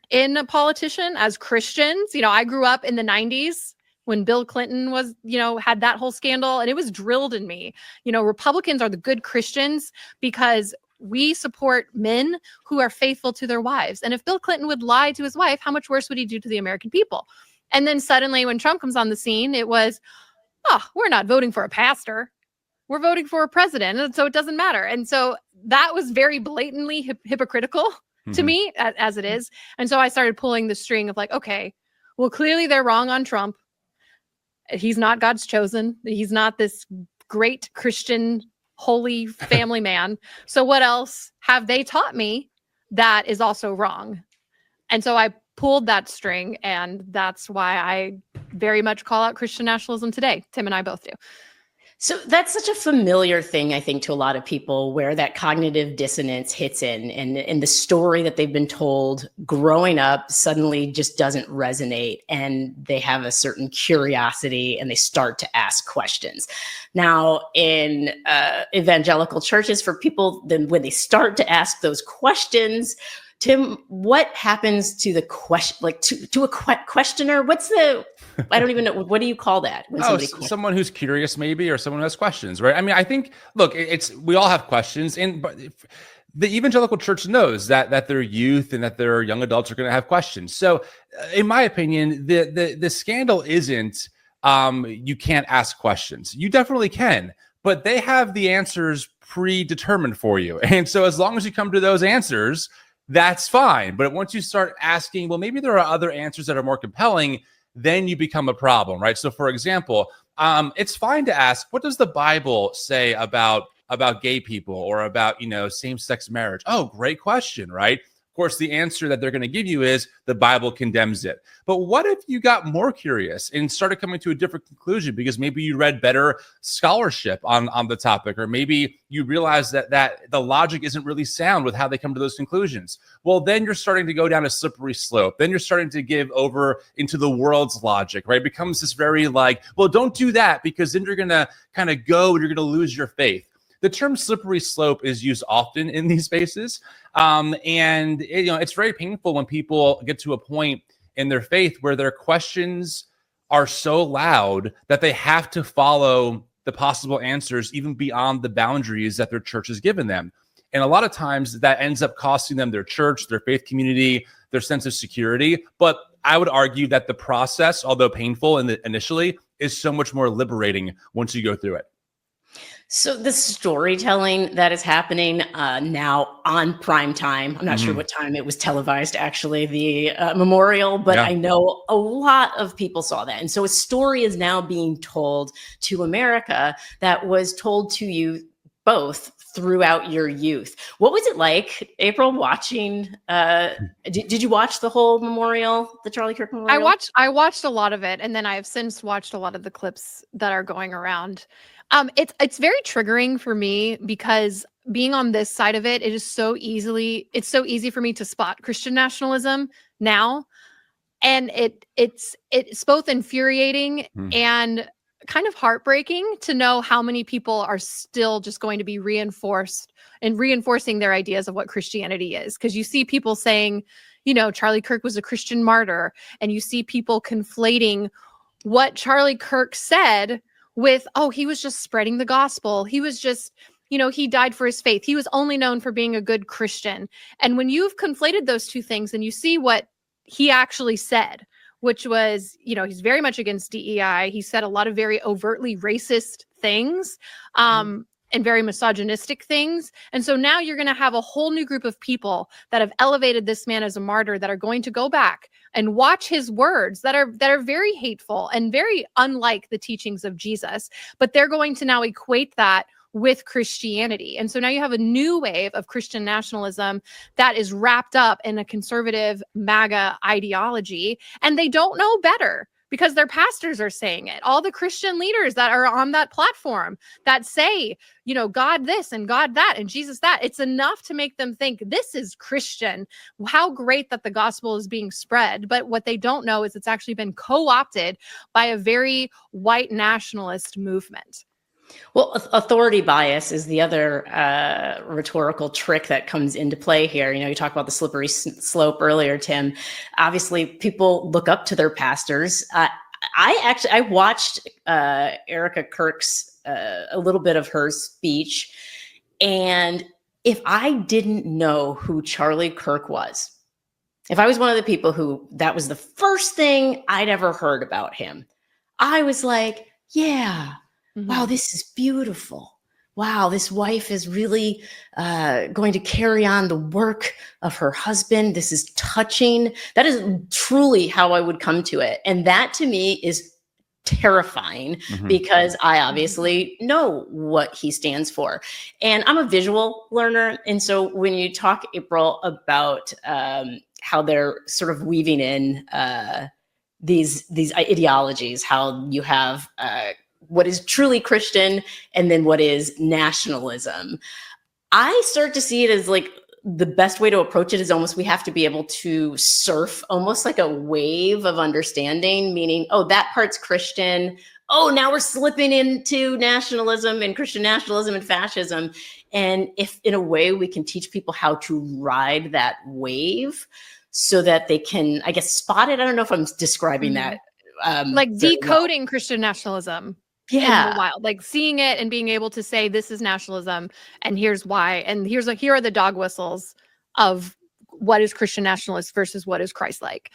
in a politician as Christians. I grew up in the 90s when Bill Clinton was, had that whole scandal, and it was drilled in me. Republicans are the good Christians because we support men who are faithful to their wives. And if Bill Clinton would lie to his wife, how much worse would he do to the American people? And then suddenly when Trump comes on the scene, it was, we're not voting for a pastor. We're voting for a president. And so it doesn't matter. And so that was very blatantly hypocritical to me, as it is. And so I started pulling the string of okay, well, clearly they're wrong on Trump. He's not God's chosen. He's not this great Christian holy family man. So what else have they taught me that is also wrong? And so I pulled that string, and that's why I very much call out Christian nationalism today. Tim and I both do. So that's such a familiar thing, I think, to a lot of people, where that cognitive dissonance hits in, and the story that they've been told growing up suddenly just doesn't resonate, and they have a certain curiosity and they start to ask questions. Now, in evangelical churches, for people, then when they start to ask those questions, Tim, what happens to the question, to a questioner? I don't even know. What do you call that? When someone who's curious, maybe, or someone who has questions, right? I mean, I think, look, we all have questions, but the evangelical church knows that their youth and that their young adults are going to have questions. So, in my opinion, the scandal isn't you can't ask questions. You definitely can, but they have the answers predetermined for you, and so as long as you come to those answers, that's fine. But once you start asking, well, maybe there are other answers that are more compelling, then you become a problem, right? So, for example, it's fine to ask, what does the Bible say about gay people or about, same-sex marriage? Oh, great question, right? Of course, the answer that they're going to give you is the Bible condemns it. But what if you got more curious and started coming to a different conclusion because maybe you read better scholarship on the topic, or maybe you realize that the logic isn't really sound with how they come to those conclusions? Well, then you're starting to go down a slippery slope. Then you're starting to give over into the world's logic, right? It becomes this very like, well, don't do that because then you're going to kind of go and you're going to lose your faith. The term slippery slope is used often in these spaces. And it's very painful when people get to a point in their faith where their questions are so loud that they have to follow the possible answers even beyond the boundaries that their church has given them. And a lot of times that ends up costing them their church, their faith community, their sense of security. But I would argue that the process, although painful initially, is so much more liberating once you go through it. So the storytelling that is happening now on prime time, I'm not sure what time it was televised, actually, the memorial, but Yeah. I know a lot of people saw that. And so a story is now being told to America that was told to you both throughout your youth. What was it like, April, watching? Did you watch the whole memorial, the Charlie Kirk memorial? I watched a lot of it, and then I have since watched a lot of the clips that are going around. It's very triggering for me because being on this side of it, it's so easy for me to spot Christian nationalism now. And it's both infuriating and kind of heartbreaking to know how many people are still just going to be reinforcing their ideas of what Christianity is. Because you see people saying, Charlie Kirk was a Christian martyr, and you see people conflating what Charlie Kirk said with, oh, he was just spreading the gospel. He was just, he died for his faith. He was only known for being a good Christian. And when you've conflated those two things and you see what he actually said, which was, he's very much against DEI. He said a lot of very overtly racist things, and very misogynistic things. And so now you're going to have a whole new group of people that have elevated this man as a martyr that are going to go back and watch his words that are very hateful and very unlike the teachings of Jesus. But they're going to now equate that with Christianity. And so now you have a new wave of Christian nationalism that is wrapped up in a conservative MAGA ideology, and they don't know better because their pastors are saying it. All the Christian leaders that are on that platform that say, God this and God that and Jesus that, it's enough to make them think this is Christian. How great that the gospel is being spread. But what they don't know is it's actually been co-opted by a very white nationalist movement. Well, authority bias is the other rhetorical trick that comes into play here. You talked about the slippery slope earlier, Tim. Obviously, people look up to their pastors. I watched Erica Kirk's, a little bit of her speech. And if I didn't know who Charlie Kirk was, if I was one of the people who that was the first thing I'd ever heard about him, I was like, yeah. Wow, this is beautiful. Wow, this wife is really going to carry on the work of her husband. This is touching. That is truly how I would come to it. And that to me is terrifying because I obviously know what he stands for. And I'm a visual learner. And so when you talk, April, about how they're sort of weaving in these ideologies, how you have what is truly Christian and then what is nationalism, I start to see it as like the best way to approach it is almost we have to be able to surf almost like a wave of understanding, meaning, oh, that part's Christian. Oh, now we're slipping into nationalism and Christian nationalism and fascism. And if in a way we can teach people how to ride that wave so that they can, I guess, spot it. I don't know if I'm describing that. Like decoding Christian nationalism. Yeah. In the wild, like seeing it and being able to say this is nationalism and here's why, and here are the dog whistles of what is Christian nationalist versus what is Christ-like.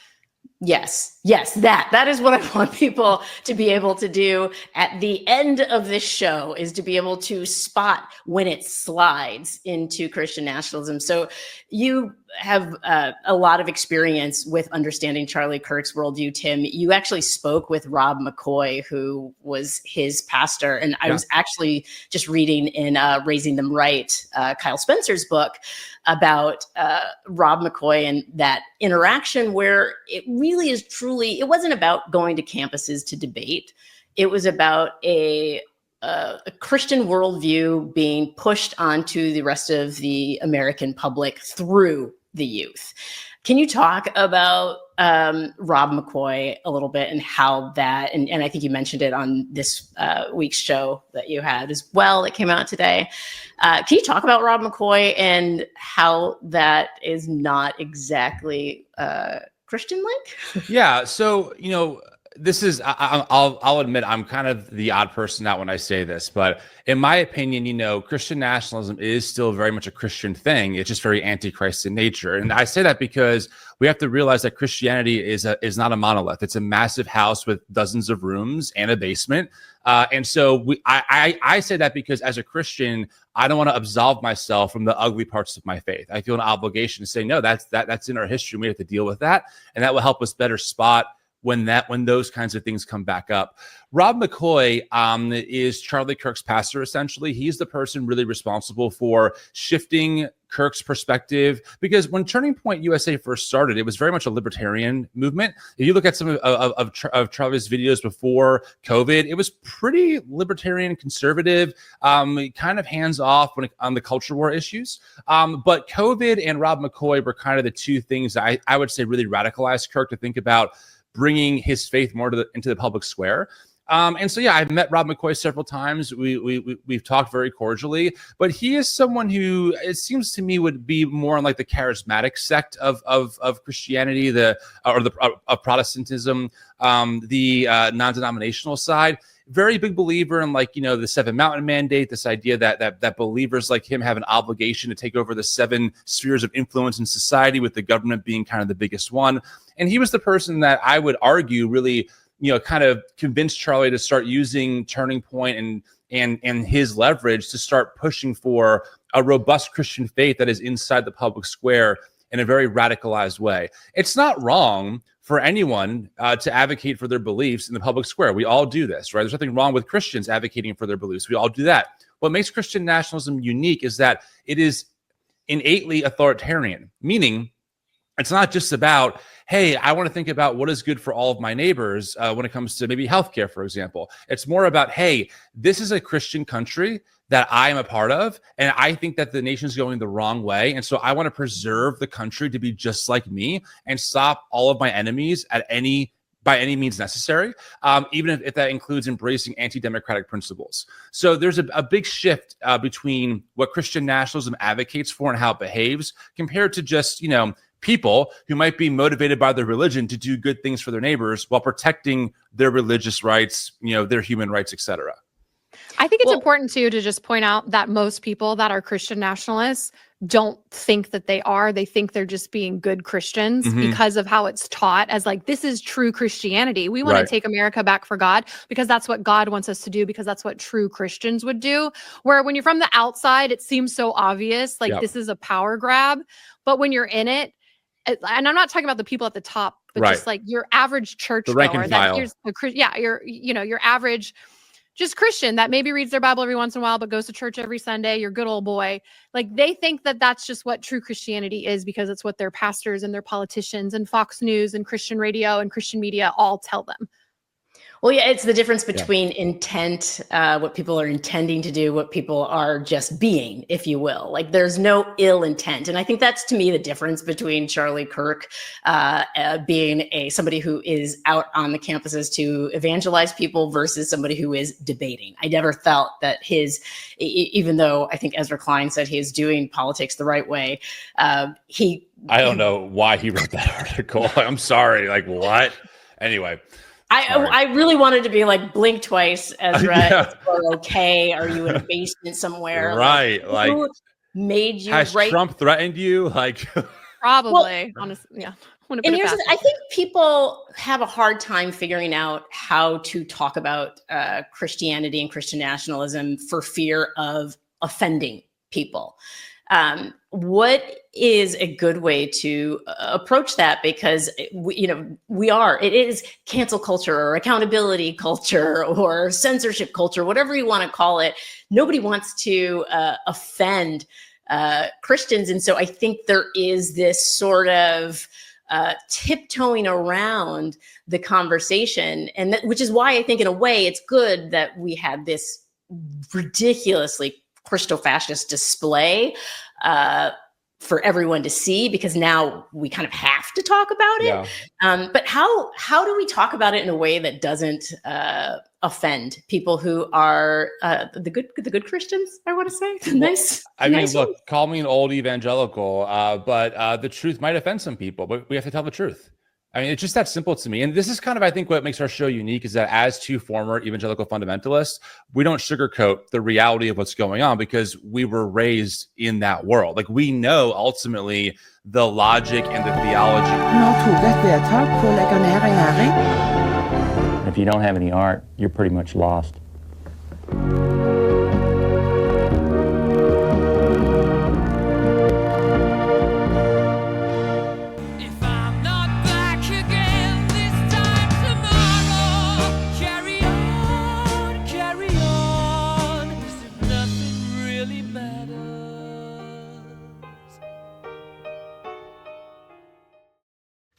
Yes, that is what I want people to be able to do at the end of this show, is to be able to spot when it slides into Christian nationalism. So you have a lot of experience with understanding Charlie Kirk's worldview, Tim. You actually spoke with Rob McCoy, who was his pastor. And I was actually just reading in Raising Them Right, Kyle Spencer's book, about Rob McCoy and that interaction where it really is truly, it wasn't about going to campuses to debate. It was about a Christian worldview being pushed onto the rest of the American public through the youth. Can you talk about Rob McCoy a little bit and how that, and I think you mentioned it on this week's show that you had as well that came out today. Can you talk about Rob McCoy and how that is not exactly Christian-like? Yeah. So, this is, I'll admit I'm kind of the odd person out when I say this, but in my opinion, Christian nationalism is still very much a Christian thing. It's just very antichrist in nature. And I say that because we have to realize that Christianity is not a monolith. It's a massive house with dozens of rooms and a basement. And so I say that because as a Christian, I don't want to absolve myself from the ugly parts of my faith. I feel an obligation to say, no, that's in our history. We have to deal with that. And that will help us better spot when those kinds of things come back up. Rob McCoy is Charlie Kirk's pastor, essentially. He's the person really responsible for shifting Kirk's perspective, because when Turning Point USA first started, it was very much a libertarian movement. If you look at some of Charlie's videos before COVID, it was pretty libertarian, conservative, kind of hands-off on the culture war issues. But COVID and Rob McCoy were kind of the two things that I would say really radicalized Kirk to think about bringing his faith more into the public square. And so, I've met Rob McCoy several times. We've talked very cordially, but he is someone who, it seems to me, would be more on like the charismatic sect of Christianity, of Protestantism, the non-denominational side. Very big believer in the Seven Mountain Mandate, this idea that believers like him have an obligation to take over the 7 spheres of influence in society, with the government being kind of the biggest one. And he was the person that I would argue really, kind of convinced Charlie to start using Turning Point and his leverage to start pushing for a robust Christian faith that is inside the public square in a very radicalized way. It's not wrong for anyone to advocate for their beliefs in the public square. We all do this, right? There's nothing wrong with Christians advocating for their beliefs. We all do that. What makes Christian nationalism unique is that it is innately authoritarian, meaning it's not just about, hey, I want to think about what is good for all of my neighbors when it comes to maybe healthcare, for example. It's more about, hey, this is a Christian country that I am a part of, and I think that the nation's going the wrong way. And so I want to preserve the country to be just like me and stop all of my enemies by any means necessary, even if that includes embracing anti-democratic principles. So there's a big shift between what Christian nationalism advocates for and how it behaves compared to just, people who might be motivated by their religion to do good things for their neighbors while protecting their religious rights, their human rights, etc. I think it's important too to just point out that most people that are Christian nationalists don't think that they are. They think they're just being good Christians because of how it's taught as like, this is true Christianity. We want to take America back for God because that's what God wants us to do, because that's what true Christians would do. Where when you're from the outside, it seems so obvious, like this is a power grab. But when you're in it, and I'm not talking about the people at the top, but just like your average church goer, your average just Christian that maybe reads their Bible every once in a while, but goes to church every Sunday, your good old boy. Like they think that that's just what true Christianity is because it's what their pastors and their politicians and Fox News and Christian radio and Christian media all tell them. Well, yeah, it's the difference between intent, what people are intending to do, what people are just being, if you will. Like there's no ill intent. And I think that's, to me, the difference between Charlie Kirk being somebody who is out on the campuses to evangelize people versus somebody who is debating. I never felt that even though I think Ezra Klein said he is doing politics the right way, I don't know why he wrote that article. I'm sorry. Like what? Anyway. I really wanted to be like, blink twice, Ezra. Or okay, are you in a basement somewhere? Right. Like who made you? Has Trump threatened you? Like probably. Honestly, yeah. And here's I think people have a hard time figuring out how to talk about Christianity and Christian nationalism for fear of offending people. What is a good way to approach that? Because it is cancel culture or accountability culture or censorship culture, whatever you want to call it. Nobody wants to offend Christians, and so I think there is this sort of tiptoeing around the conversation, and which is why I think, in a way, it's good that we had this ridiculously Christo-fascist display for everyone to see, because now we kind of have to talk about it. Yeah. But how do we talk about it in a way that doesn't offend people who are the good Christians? I want to say nice. I mean, nice look, ones. call me an old evangelical, but the truth might offend some people, but we have to tell the truth. I mean, it's just that simple to me. And this is kind of, I think, what makes our show unique, is that as two former evangelical fundamentalists, we don't sugarcoat the reality of what's going on, because we were raised in that world. Like, we know ultimately the logic and the theology. If you don't have any art, you're pretty much lost.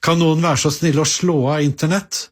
Kan noen være så snill å slå av internett?